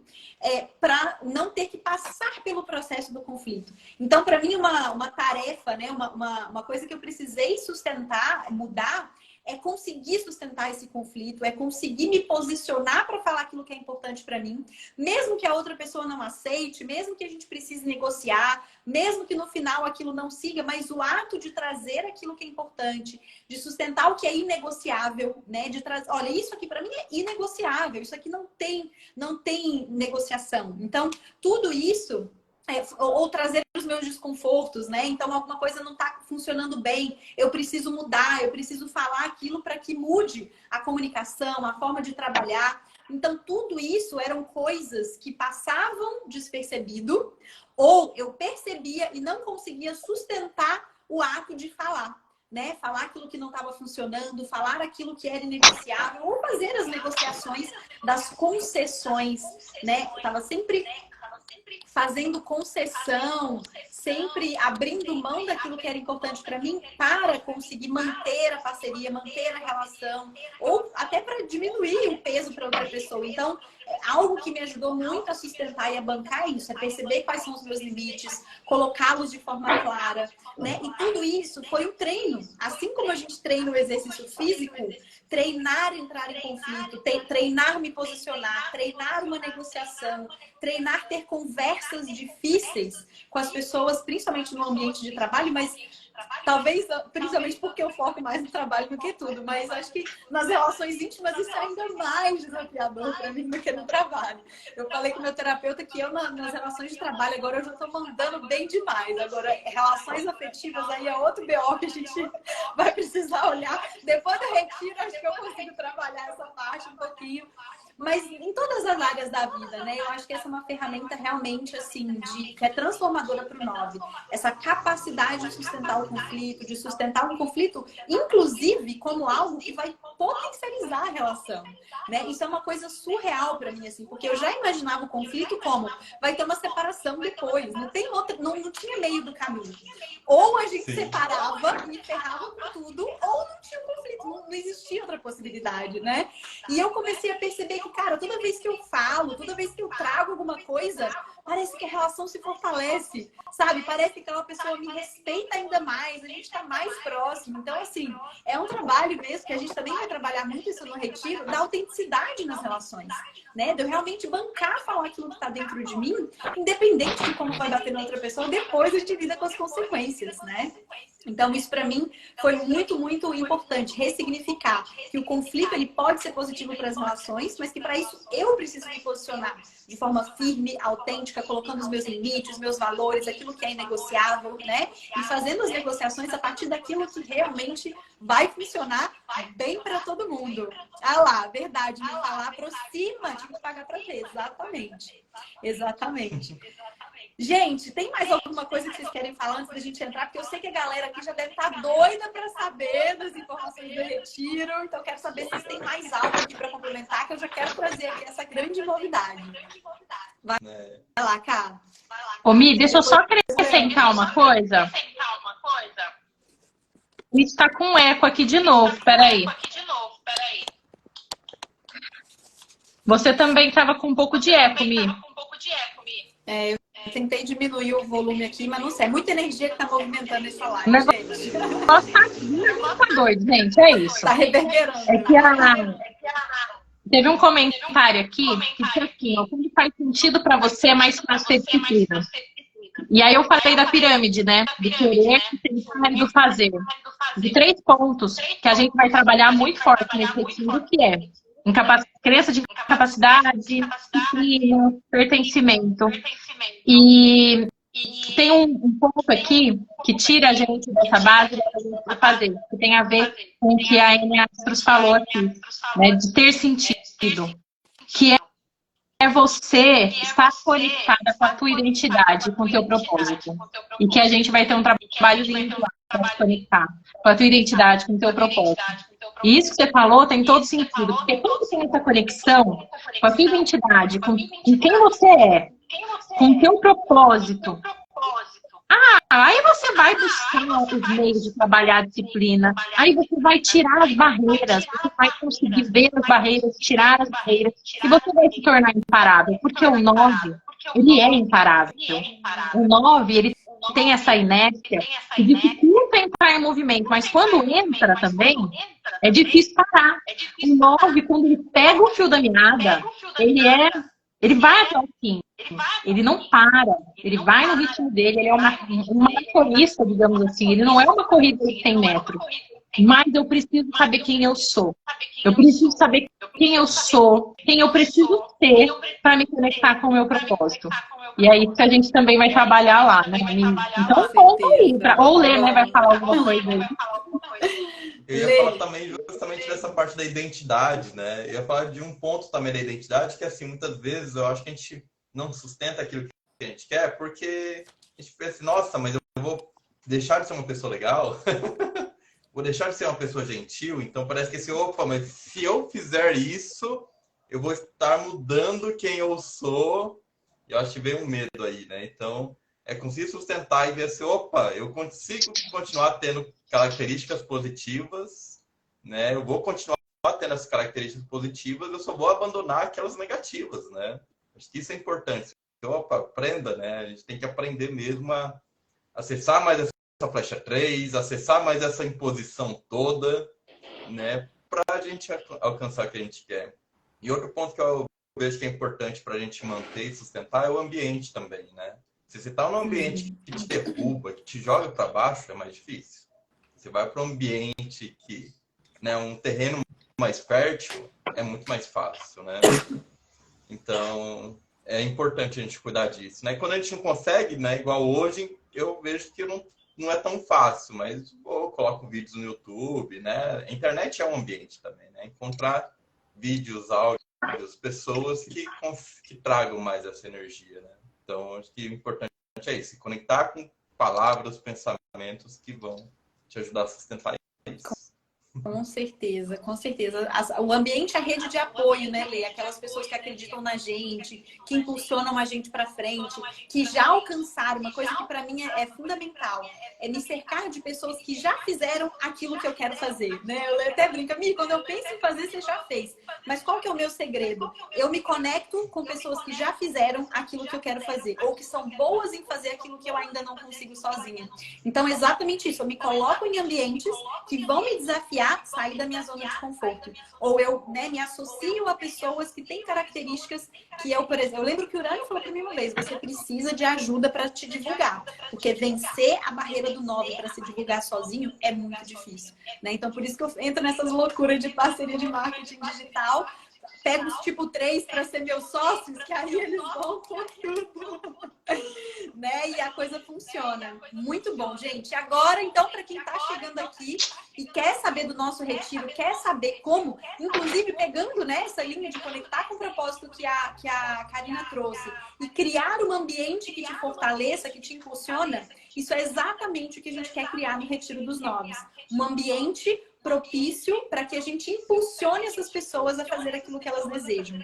para não ter que passar pelo processo do conflito. Então, para mim, uma tarefa, né, uma coisa que eu precisei sustentar, mudar, é conseguir sustentar esse conflito, é conseguir me posicionar para falar aquilo que é importante para mim, mesmo que a outra pessoa não aceite, mesmo que a gente precise negociar, mesmo que no final aquilo não siga, mas o ato de trazer aquilo que é importante, de sustentar o que é inegociável, né? De trazer, olha, isso aqui para mim é inegociável, isso aqui não tem negociação. Então, tudo isso ou trazer os meus desconfortos, né? Então, alguma coisa não está funcionando bem, eu preciso mudar, eu preciso falar aquilo para que mude a comunicação, a forma de trabalhar. Então, tudo isso eram coisas que passavam despercebido, ou eu percebia e não conseguia sustentar o ato de falar, né? Falar aquilo que não estava funcionando, falar aquilo que era inegociável, ou fazer as negociações das concessões, né? Estava sempre fazendo concessão, sempre abrindo mão daquilo que era importante para mim para conseguir manter a parceria, manter a relação, ou até para diminuir o peso para outra pessoa. Então, algo que me ajudou muito a sustentar e a bancar isso, é perceber quais são os meus limites, colocá-los de forma clara, né? E tudo isso foi um treino. Assim como a gente treina o exercício físico, treinar entrar em conflito, treinar me posicionar, treinar uma negociação, treinar ter conversas difíceis com as pessoas, principalmente no ambiente de trabalho, mas talvez, principalmente porque eu foco mais no trabalho do que tudo, mas acho que nas relações íntimas isso é ainda mais desafiador para mim do que no trabalho. Eu falei com o meu terapeuta que eu, nas relações de trabalho, agora eu já estou mandando bem demais. Agora, relações afetivas aí é outro BO que a gente vai precisar olhar. Depois do retiro, acho que eu consigo trabalhar essa parte um pouquinho. Mas em todas as áreas da vida, né? Eu acho que essa é uma ferramenta realmente, assim, que é transformadora para o 9. Essa capacidade de sustentar o conflito, de sustentar um conflito, inclusive, como algo que vai potencializar a relação, né? Isso é uma coisa surreal para mim, assim, porque eu já imaginava o conflito como vai ter uma separação depois, não tem outra, não tinha meio do caminho. Ou a gente separava e ferrava com tudo, ou não tinha conflito, não existia outra possibilidade, né? E eu comecei a perceber que, cara, toda vez que eu falo, toda vez que eu trago alguma coisa, parece que a relação se fortalece, sabe? Parece que aquela pessoa me respeita ainda mais, a gente tá mais próximo. Então, assim, é um trabalho mesmo, que a gente também vai trabalhar muito isso no retiro, da autenticidade nas relações, né? De eu realmente bancar falar aquilo que tá dentro de mim, independente de como vai bater na outra pessoa, depois a gente lida com as consequências, né? Então, isso para mim foi muito, muito importante, ressignificar que o conflito ele pode ser positivo para as relações, mas que para isso eu preciso me posicionar de forma firme, autêntica, colocando os meus limites, os meus valores, aquilo que é inegociável, né? E fazendo as negociações a partir daquilo que realmente vai funcionar bem para todo mundo. Ah lá, verdade, me falar aproxima, tinha que pagar para ver, exatamente. Exatamente. Gente, tem mais alguma coisa que vocês querem falar antes da gente entrar? Porque eu sei que a galera aqui já deve estar doida para saber das informações do retiro. Então, eu quero saber se vocês têm mais algo aqui para complementar, que eu já quero trazer aqui essa grande novidade. Vai lá, Cá. Ô, Mi, deixa eu só acrescentar uma coisa. Isso tá com eco aqui de novo, peraí. Você também estava com um pouco de eco, Mi. Eu tentei diminuir o volume aqui, mas não sei. É muita energia que tá movimentando essa live, o negócio gente. tá doido, gente. É isso. Tá reverberando. É que teve um comentário aqui que disse assim, ó, como faz sentido para você é mais fácil ter disciplina. E aí eu falei da pirâmide, né? Do querer, tentar e do fazer. De 3 pontos que a gente vai trabalhar muito forte nesse retiro, que é crença de capacidade, disciplina, pertencimento. E tem um ponto aqui que tira a gente dessa base da gente fazer, que tem a ver com o que a Amy Astros falou aqui, né, de ter sentido, que é você estar conectada com a tua identidade, com o teu propósito. E que a gente vai ter um trabalho lindo lá para se conectar com a tua identidade, com o teu propósito. E isso que você falou tem todo sentido, porque quando você tem essa conexão com a tua identidade, com quem você é, com o teu propósito, aí você vai buscar os meios de trabalhar a disciplina, aí você vai tirar as barreiras, você vai conseguir ver as barreiras, tirar as barreiras, e você vai se tornar imparável, porque o 9, ele é imparável. O 9, ele tem essa inércia que dificulta entrar em movimento, mas quando entra também, é difícil parar. O 9, quando ele pega o fio da meada, ele vai até o fim. Ele não para, ele vai no ritmo dele, ele é uma maratonista, digamos assim, ele não é uma corrida de 100 metros. Mas eu preciso saber quem eu sou. Eu preciso saber quem eu sou, quem eu preciso ser para me conectar com o meu propósito. E é isso que a gente também vai trabalhar lá, né? Então, conta aí, ou o Lê, né, vai falar alguma coisa aí. Eu ia falar também justamente dessa parte da identidade, né? Eu ia falar de um ponto também da identidade, que assim, muitas vezes eu acho que a gente não sustenta aquilo que a gente quer, porque a gente pensa assim, nossa, mas eu vou deixar de ser uma pessoa legal, vou deixar de ser uma pessoa gentil, então parece que assim, opa, mas se eu fizer isso, eu vou estar mudando quem eu sou. Eu acho que vem um medo aí, né? Então, é conseguir sustentar e ver assim, opa, eu consigo continuar tendo características positivas, né? Eu vou continuar tendo essas características positivas, eu só vou abandonar aquelas negativas, né? Acho que isso é importante. Então, opa, aprenda, né? A gente tem que aprender mesmo a acessar mais essa flecha 3, acessar mais essa imposição toda, né? Para a gente alcançar o que a gente quer. E outro ponto que eu vejo que é importante para a gente manter e sustentar é o ambiente também, né? Se você está num ambiente que te derruba, que te joga para baixo, é mais difícil. Você vai para um ambiente que, né, um terreno mais fértil, é muito mais fácil, né? Então, é importante a gente cuidar disso, né? Quando a gente não consegue, né, igual hoje, eu vejo que não é tão fácil, mas eu coloco vídeos no YouTube, né? A internet é um ambiente também, né? Encontrar vídeos, áudios, pessoas que tragam mais essa energia, né? Então, acho que o importante é isso, se conectar com palavras, pensamentos que vão te ajudar a sustentar isso. Com certeza, com certeza. O ambiente é a rede de apoio, né, Lê? Aquelas pessoas que acreditam na gente, que impulsionam a gente para frente, que já alcançaram. Uma coisa que para mim é fundamental é me cercar de pessoas que já fizeram aquilo que eu quero fazer, né? Eu até brinco, amigo, quando eu penso em fazer, você já fez. Mas qual que é o meu segredo? Eu me conecto com pessoas que já fizeram aquilo que eu quero fazer, ou que são boas em fazer aquilo que eu ainda não consigo sozinha. Então, é exatamente isso. Eu me coloco em ambientes que vão me desafiar sair da minha zona de conforto. Ou eu, né, me associo a pessoas que têm características que eu, por exemplo, eu lembro que o Urânio falou para mim uma vez, você precisa de ajuda para te divulgar, porque vencer a barreira do 9 para se divulgar sozinho é muito difícil, né? Então, por isso que eu entro nessas loucuras de parceria de marketing digital, pego os tipo 3 para ser meus sócios, que aí eles vão com tudo, né? E a coisa funciona. Muito bom, gente. Agora, então, para quem está chegando aqui e quer saber do nosso retiro, quer saber como, inclusive pegando, né, essa linha de conectar com o propósito que a Karina trouxe e criar um ambiente que te fortaleça, que te impulsiona, isso é exatamente o que a gente quer criar no Retiro dos 9. Um ambiente propício para que a gente impulsione essas pessoas a fazer aquilo que elas desejam.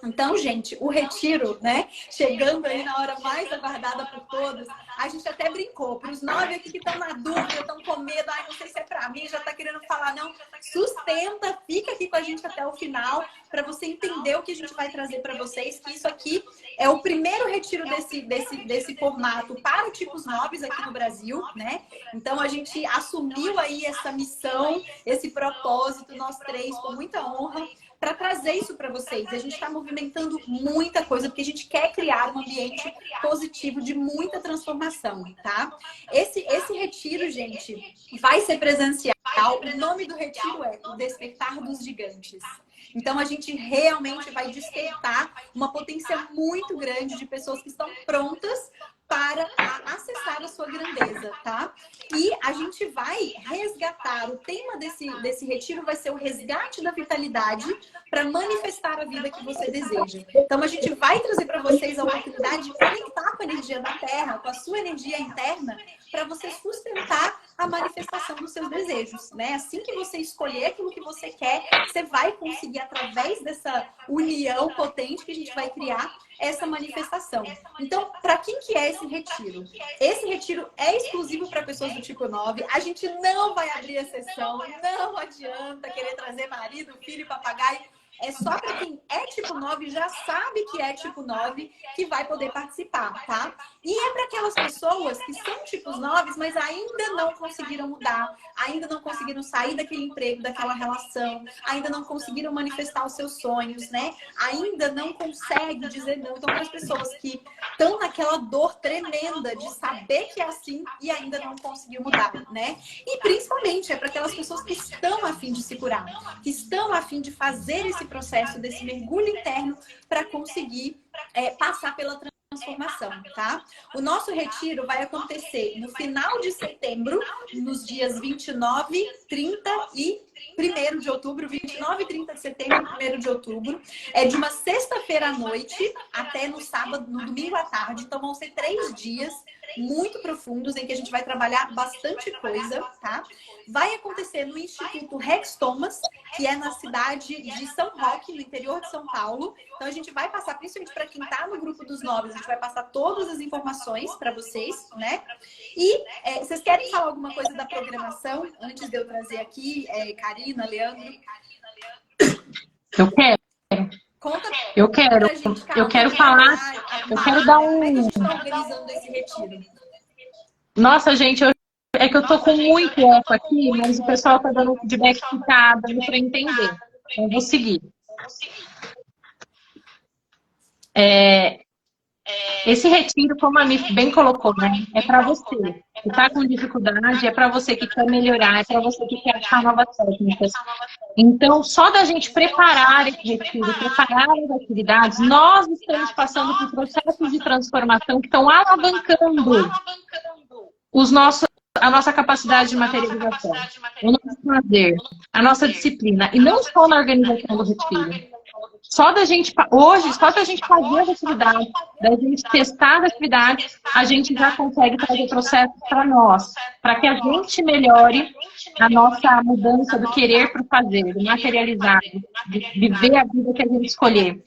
Então, gente, o retiro, né? Chegando aí na hora mais aguardada por todos, a gente até brincou. Para os 9 aqui que estão na dúvida, estão com medo, ai, não sei se é para mim, já está querendo falar, não. Sustenta, fica aqui com a gente até o final, para você entender o que a gente vai trazer para vocês, que isso aqui é o primeiro retiro desse formato para tipos 9 aqui no Brasil, né? Então, a gente assumiu aí essa missão, esse propósito, nós três, com muita honra, para trazer isso para vocês. A gente está movimentando muita coisa, porque a gente quer criar um ambiente positivo de muita transformação, tá? Esse retiro, gente, vai ser presencial. O nome do retiro é O Despertar dos Gigantes. Então, a gente realmente vai despertar uma potência muito grande de pessoas que estão prontas para acessar a sua grandeza, tá? E a gente vai resgatar, o tema desse retiro vai ser o resgate da vitalidade para manifestar a vida que você deseja. Então, a gente vai trazer para vocês a oportunidade de conectar com a energia da Terra, com a sua energia interna, para você sustentar a manifestação dos seus desejos, né? Assim que você escolher aquilo que você quer, você vai conseguir, através dessa união potente que a gente vai criar, essa manifestação. Então, para quem que é esse retiro? Esse retiro é exclusivo para pessoas do tipo 9. A gente não vai abrir a sessão, não adianta querer trazer marido, filho, papagaio. É só para quem é tipo 9, já sabe que é tipo 9, que vai poder participar, tá? E é para aquelas pessoas que são tipos 9, mas ainda não conseguiram mudar, ainda não conseguiram sair daquele emprego, daquela relação, ainda não conseguiram manifestar os seus sonhos, né? Ainda não conseguem dizer não. Então, para as pessoas que estão naquela dor tremenda de saber que é assim e ainda não conseguiu mudar, né? E principalmente é para aquelas pessoas que estão a fim de se curar, que estão a fim de fazer esse processo desse mergulho interno para conseguir passar pela transformação, tá? O nosso retiro vai acontecer no final de setembro, nos dias 29, 30 e 1º de outubro, 29 e 30 de setembro e 1º de outubro. É de uma sexta-feira à noite até no sábado, no domingo à tarde. Então vão ser 3 dias muito profundos em que a gente vai trabalhar bastante coisa, tá? Vai acontecer no Instituto Rex Thomas, que é na cidade de São Roque, no interior de São Paulo. Então a gente vai passar, principalmente para quem está no grupo dos 9, a gente vai passar todas as informações para vocês, né? E vocês querem falar alguma coisa da programação antes de eu trazer aqui, Karina, Leandro? Eu quero. Conta Eu quero. pra gente, Eu quero falar. Eu quero dar como é que a um. gente está organizando esse retiro? Nossa, gente, é que eu tô com muito eco aqui, mas o pessoal tá dando um feedback que tá dando para entender. Então, eu vou seguir. Esse retiro, como a Mif bem colocou, né? É para você que está com dificuldade, é para você que quer melhorar, é para você que quer achar novas técnicas. Então, só da gente preparar esse retiro, preparar as atividades, nós estamos passando por processos de transformação que estão alavancando a nossa capacidade de materialização, o nosso prazer, a nossa disciplina, e não só na organização do retiro. Só da gente fazer as atividades, da gente testar as atividades, a gente já consegue trazer processos para nós, para que a gente melhore a nossa mudança do querer para o fazer, do materializar, de viver a vida que a gente escolher.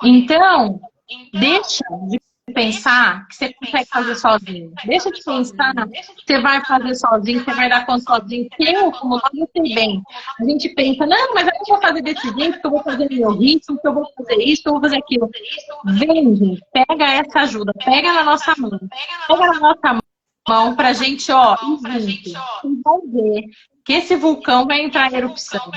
Então, deixa de pensar que você consegue fazer sozinho. Deixa de pensar que você vai fazer sozinho, que você vai dar conta sozinho. Que eu, como não sei bem, a gente pensa, não, mas eu vou fazer desse jeito, que eu vou fazer no meu ritmo, que eu vou fazer isso, que eu vou fazer aquilo. Vem, gente, pega essa ajuda, pega na nossa mão. Pega na nossa mão pra gente, ó, ir junto. E vai ver que esse vulcão vai entrar em erupção.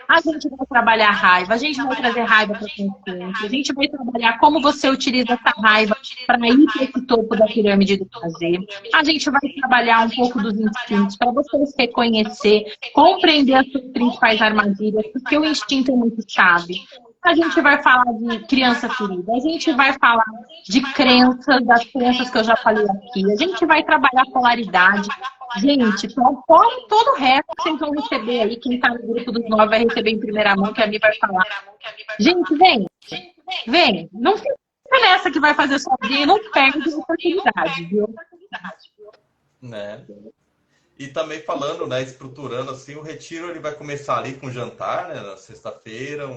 A gente vai trabalhar a raiva, a gente vai trazer raiva para a consciência, a gente vai trabalhar como você utiliza essa raiva para ir para esse topo da pirâmide do prazer. A gente vai trabalhar um pouco dos instintos para você se reconhecer, compreender as suas principais armadilhas, porque o instinto é muito chave. A gente vai falar de criança ferida, a gente vai falar de crenças, das crenças que eu já falei aqui, a gente vai trabalhar polaridade. Gente, então, todo o resto que vocês vão receber aí, quem está no grupo dos 9 vai receber em primeira mão, que a Mi vai falar. Gente, vem, não fica nessa que vai fazer sozinho, não perde a oportunidade, viu? Né? E também falando, né, estruturando assim, o retiro ele vai começar ali com jantar, né, na sexta-feira,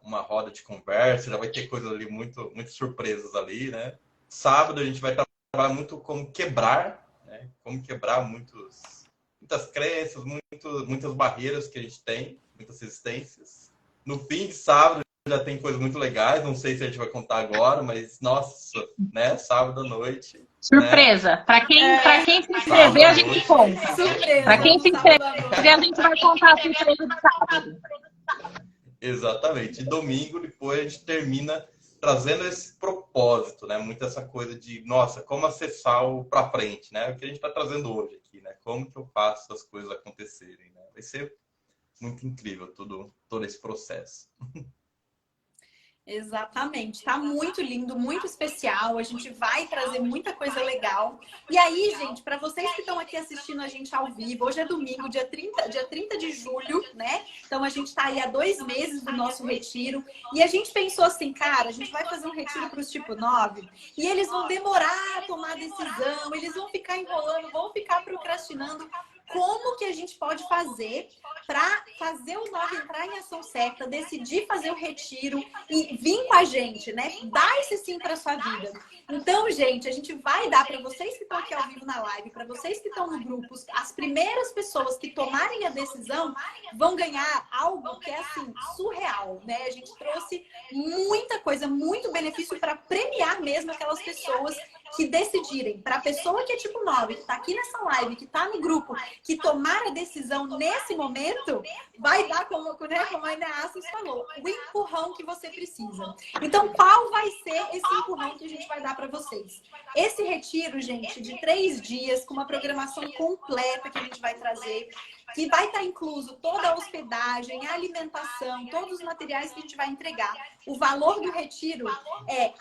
uma roda de conversa, já vai ter coisas ali muito surpresas ali, né? Sábado a gente vai trabalhar muito como quebrar, né? Como quebrar muitas crenças, muitas barreiras que a gente tem, muitas resistências. No fim de sábado já tem coisas muito legais, não sei se a gente vai contar agora, mas nossa, né, sábado à noite. Surpresa. Né? Para quem se inscrever, a gente conta. Para quem se inscrever, a gente vai contar a surpresa do sábado. Exatamente. E domingo, depois, a gente termina trazendo esse propósito, né? Muito essa coisa de, nossa, como acessar o para frente, né? O que a gente está trazendo hoje aqui, né? Como que eu faço as coisas acontecerem, né? Vai ser muito incrível todo esse processo. Exatamente, tá muito lindo, muito especial. A gente vai trazer muita coisa legal. E aí, gente, para vocês que estão aqui assistindo a gente ao vivo, hoje é domingo, dia 30 de julho, né? Então a gente tá aí há 2 meses do nosso retiro. E a gente pensou assim, cara, a gente vai fazer um retiro para os tipo 9 e eles vão demorar a tomar decisão, eles vão ficar enrolando, vão ficar procrastinando. Como que a gente pode fazer para fazer o 9 entrar em ação certa, decidir fazer o retiro e vir com a gente, né? Dar esse sim para sua vida. Então, gente, a gente vai dar para vocês que estão aqui ao vivo na live, para vocês que estão no grupo, as primeiras pessoas que tomarem a decisão vão ganhar algo que é assim, surreal, né? A gente trouxe muita coisa, muito benefício para premiar mesmo aquelas pessoas que decidirem. Para a pessoa que é tipo 9, que está aqui nessa live, que está no grupo, que tomar a decisão nesse momento, vai dar, como a Ineassis falou, o empurrão que você precisa. Então, qual vai ser esse empurrão que a gente vai dar para vocês? Esse retiro, gente, de 3 dias, com uma programação completa que a gente vai trazer, que vai estar incluso toda a hospedagem, a alimentação, todos os materiais que a gente vai entregar. O valor do retiro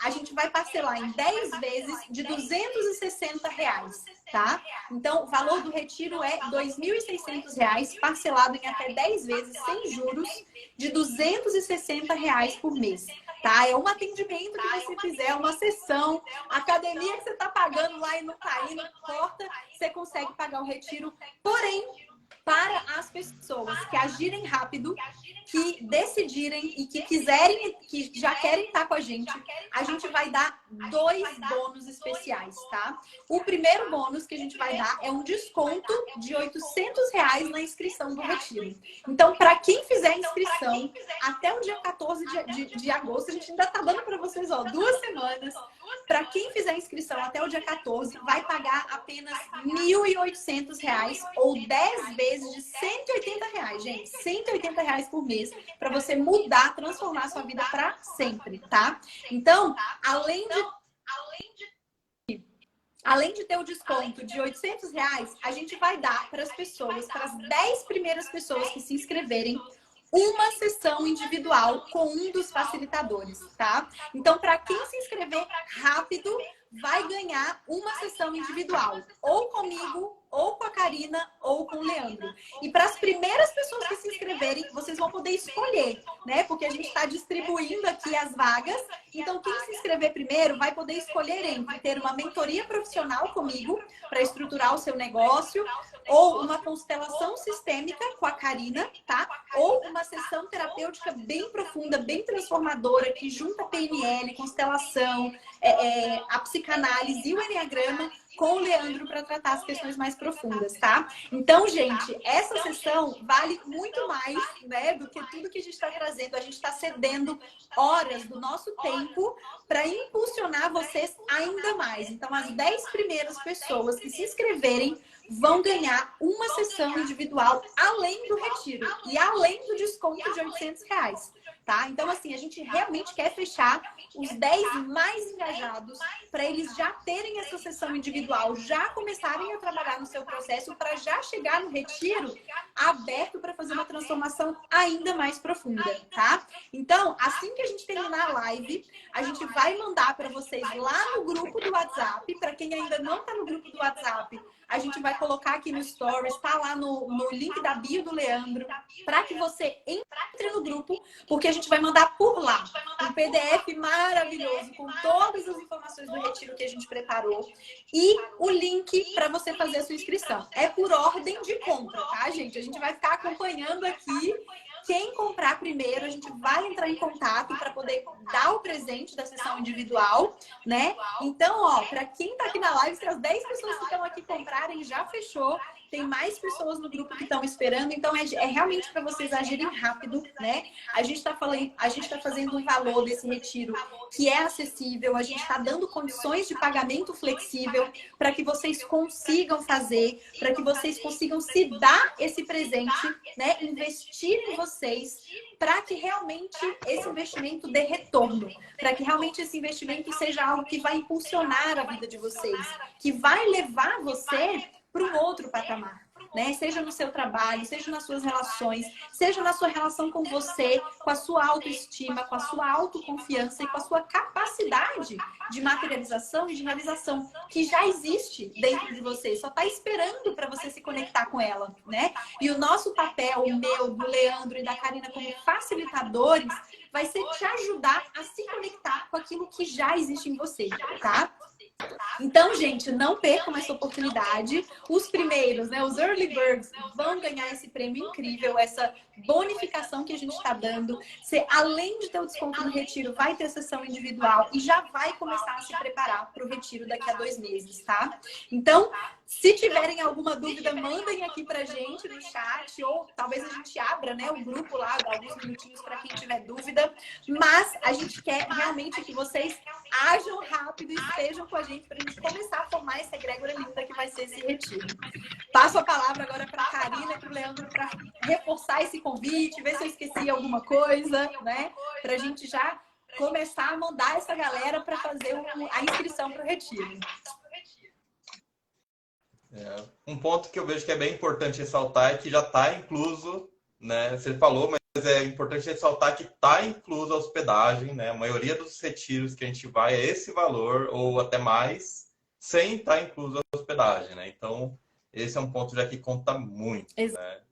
a gente vai parcelar em 10 vezes de R$260, tá? Então, o valor do retiro é R$2.600, parcelado em até 10 vezes, sem juros, de R$260 por mês. Tá? É um atendimento que você fizer, uma sessão, academia que você está pagando lá e não está indo, corta, você consegue pagar o retiro. Porém, para as pessoas que agirem rápido, que decidirem e que quiserem, que já querem estar com a gente vai dar 2 bônus especiais, tá? O primeiro bônus que a gente vai dar é um desconto de R$800 na inscrição do retiro. Então, para quem fizer a inscrição até o dia 14 de agosto, a gente ainda está dando para vocês, 2 semanas. Para quem fizer a inscrição até o dia 14, vai pagar apenas R$1.800 ou 10 vezes de R$180, gente. R$180 por mês para você mudar, transformar a sua vida para sempre, tá? Então, além de ter o desconto de R$800, a gente vai dar para as pessoas, para as 10 primeiras pessoas que se inscreverem, uma sessão individual com um dos facilitadores, tá? Então, para quem se inscrever rápido, vai ganhar uma sessão individual, ou comigo, ou com a Karina, ou com o Leandro. E para as primeiras pessoas que se inscreverem, vocês vão poder escolher, né? Porque a gente está distribuindo aqui as vagas. Então, quem se inscrever primeiro vai poder escolher entre ter uma mentoria profissional comigo para estruturar o seu negócio, ou uma constelação sistêmica com a Karina, tá? Ou uma sessão terapêutica bem profunda, bem transformadora, que junta PNL, constelação, a psicanálise e o enneagrama com o Leandro para tratar as questões mais profundas, tá? Então, gente, essa sessão vale muito mais, né, do que tudo que a gente está trazendo. A gente está cedendo horas do nosso tempo para impulsionar vocês ainda mais. Então, as 10 primeiras pessoas que se inscreverem vão ganhar uma sessão individual além do retiro e além do desconto de R$800, tá? Então, assim, a gente realmente quer fechar os 10 mais engajados para eles já terem essa sessão individual, já começarem a trabalhar no seu processo para já chegar no retiro aberto para fazer uma transformação ainda mais profunda, tá? Então, assim que a gente terminar a live, a gente vai mandar para vocês lá no grupo do WhatsApp. Para quem ainda não está no grupo do WhatsApp, a gente vai colocar aqui no Stories, tá lá no link da bio do Leandro, para que você entre no grupo, porque a gente vai mandar por lá um PDF maravilhoso com todas as informações do retiro que a gente preparou e o link para você fazer a sua inscrição. É por ordem de compra, tá, gente? A gente vai ficar acompanhando aqui. Quem comprar primeiro, a gente vai entrar em contato para poder dar o presente da sessão individual, né? Então, para quem tá aqui na live, se as 10 pessoas que estão aqui comprarem, já fechou. Tem mais pessoas no grupo que estão esperando, então é realmente para vocês agirem rápido, né? A gente tá fazendo um valor desse retiro que é acessível, a gente está dando condições de pagamento flexível para que vocês consigam fazer, para que vocês consigam se dar esse presente, né? Investir em vocês, para que realmente esse investimento dê retorno, para que realmente esse investimento seja algo que vai impulsionar a vida de vocês, que vai levar você para um outro patamar. né? Seja no seu trabalho, seja nas suas relações, seja na sua relação com você, com a sua autoestima, com a sua autoconfiança e com a sua capacidade de materialização e de realização, que já existe dentro de você, só está esperando para você se conectar com ela, né? E o nosso papel, o meu, do Leandro e da Karina como facilitadores, vai ser te ajudar a se conectar com aquilo que já existe em você, tá? Então, gente, não percam essa oportunidade. Os primeiros, né, os Early Birds, vão ganhar esse prêmio incrível, essa bonificação que a gente está dando. Você, além de ter o desconto no retiro, vai ter sessão individual e já vai começar a se preparar para o retiro daqui a 2 meses, tá? Então, se tiverem alguma dúvida, mandem aqui pra gente no chat, ou talvez a gente abra, né, o grupo lá, dá alguns minutinhos para quem tiver dúvida. Mas a gente quer realmente que vocês ajam rápido e estejam com a gente para a gente começar a formar essa egrégora linda que vai ser esse retiro. Passo a palavra agora para a Karina e para o Leandro para reforçar esse convite, ver se eu esqueci alguma coisa, né? Para a gente já começar a mandar essa galera para fazer a inscrição para o retiro. Um ponto que eu vejo que é bem importante ressaltar é que já está incluso, né? Você falou, mas é importante ressaltar que está incluso a hospedagem, né? A maioria dos retiros que a gente vai é esse valor, ou até mais, sem estar incluso a hospedagem, né? Então, esse é um ponto já que conta muito, né? Exato.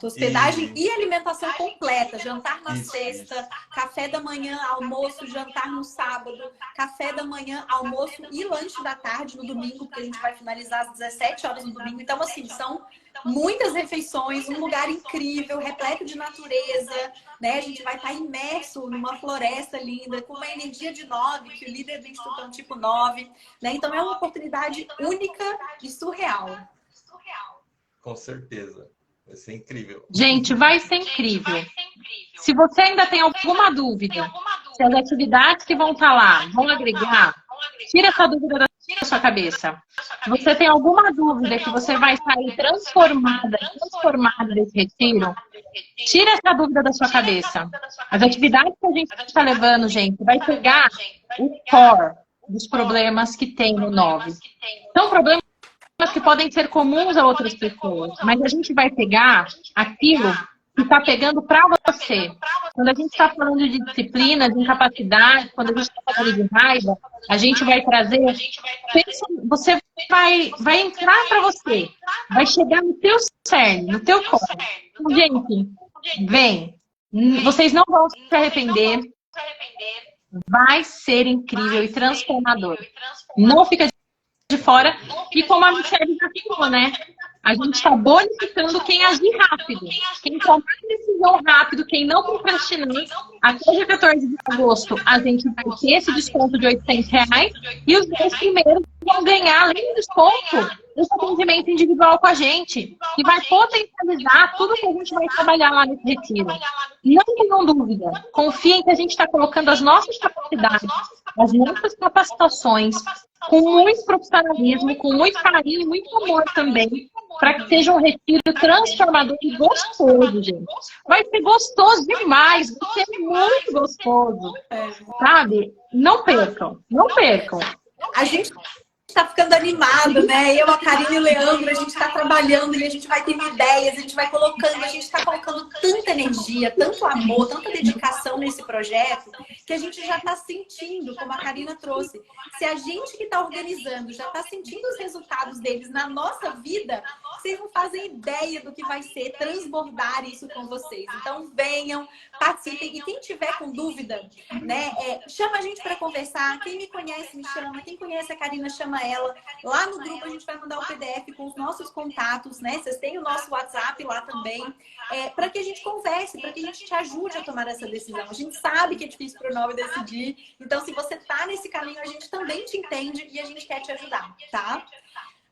Hospedagem e alimentação completa. Jantar na sexta, café da manhã, almoço, jantar no sábado, café da manhã, almoço e lanche da tarde no domingo, porque a gente vai finalizar às 17 horas no domingo. Então, assim, são muitas refeições, um lugar incrível, repleto de natureza, né? A gente vai estar imerso numa floresta linda, com uma energia de 9, que o líder do Instituto é um tipo 9, né? Então, é uma oportunidade única e surreal. Com certeza. Vai ser incrível. Gente, vai ser incrível. Se você ainda tem alguma dúvida, se as atividades que vão estar lá vão agregar, tira essa dúvida da sua cabeça. Se você tem alguma dúvida que você vai sair transformada desse retiro, tira essa dúvida da sua cabeça. As atividades que a gente está levando, gente, vai pegar o core dos problemas que tem no 9. São problemas que podem ser comuns a outras pessoas, mas a gente vai pegar aquilo que está pegando para você. Quando a gente está falando de disciplina, de incapacidade, quando a gente está falando de raiva, a gente vai trazer, você vai entrar para você, vai chegar no teu cerne, no teu corpo. Então, gente, vem, vocês não vão se arrepender, vai ser incrível e transformador. Não fica de fora, e como a Michelle já falou, né? A gente está bonificando quem agir rápido, quem tomar decisão rápido, quem não procrastinar. Até dia 14 de agosto, a gente vai ter esse desconto de R$800 e os 10 primeiros vão ganhar, além do desconto, esse atendimento individual com a gente, que vai potencializar tudo que a gente vai trabalhar lá nesse retiro. Não tenham dúvida, confiem que a gente está colocando as nossas capacidades, as nossas capacitações, com muito profissionalismo, com muito carinho e muito amor também, para que seja um retiro transformador e gostoso, gente. Vai ser gostoso demais, vai ser muito gostoso, sabe? Não percam, não percam. A gente está ficando animado, né? Eu, a Karina e o Leandro, a gente está trabalhando e a gente vai tendo ideias, a gente vai colocando, a gente está colocando tanta energia, tanto amor, tanta dedicação nesse projeto, que a gente já está sentindo, como a Karina trouxe. Se a gente que está organizando já está sentindo os resultados deles na nossa vida, vocês não fazem ideia do que vai ser transbordar isso com vocês. Então, venham, participem. E quem tiver com dúvida, né, chama a gente para conversar. Quem me conhece, me chama. Quem conhece a Karina, chama ela. Lá no grupo a gente vai mandar o PDF com os nossos contatos, né? Vocês têm o nosso WhatsApp lá também, para que a gente converse, para que a gente te ajude a tomar essa decisão. A gente sabe que é difícil para o 9 decidir. Então, se você tá nesse caminho, a gente também te entende e a gente quer te ajudar, tá?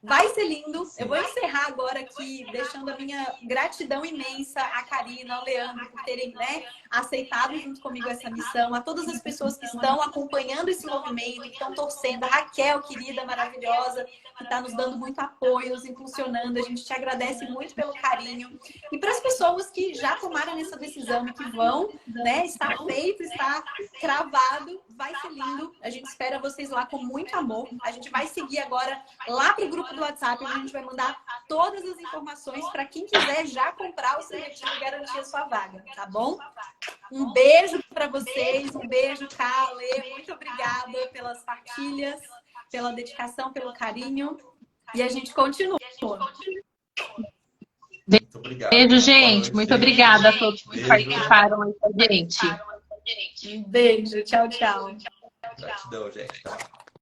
Vai ser lindo. Eu vou encerrar agora aqui, deixando a minha gratidão imensa à Karina, ao Leandro, por terem, né, aceitado junto comigo essa missão, a todas as pessoas que estão acompanhando esse movimento, que estão torcendo, a Raquel, querida, maravilhosa, que está nos dando muito apoio, nos impulsionando. A gente te agradece muito pelo carinho. E para as pessoas que já tomaram essa decisão e que vão, né, está feito, está cravado, vai ser lindo. A gente espera vocês lá com muito amor. A gente vai seguir agora lá para o grupo do WhatsApp, onde a gente vai mandar todas as informações para quem quiser já comprar o seletivo e garantir a sua vaga, tá bom? Um beijo para vocês, um beijo, Kale. Muito obrigada pelas partilhas, pela dedicação, pelo carinho. E a gente continua. Muito obrigado. Beijo, gente. Muito obrigada a todos que participaram aí com a gente. Um beijo. Tchau, tchau. Gratidão, gente.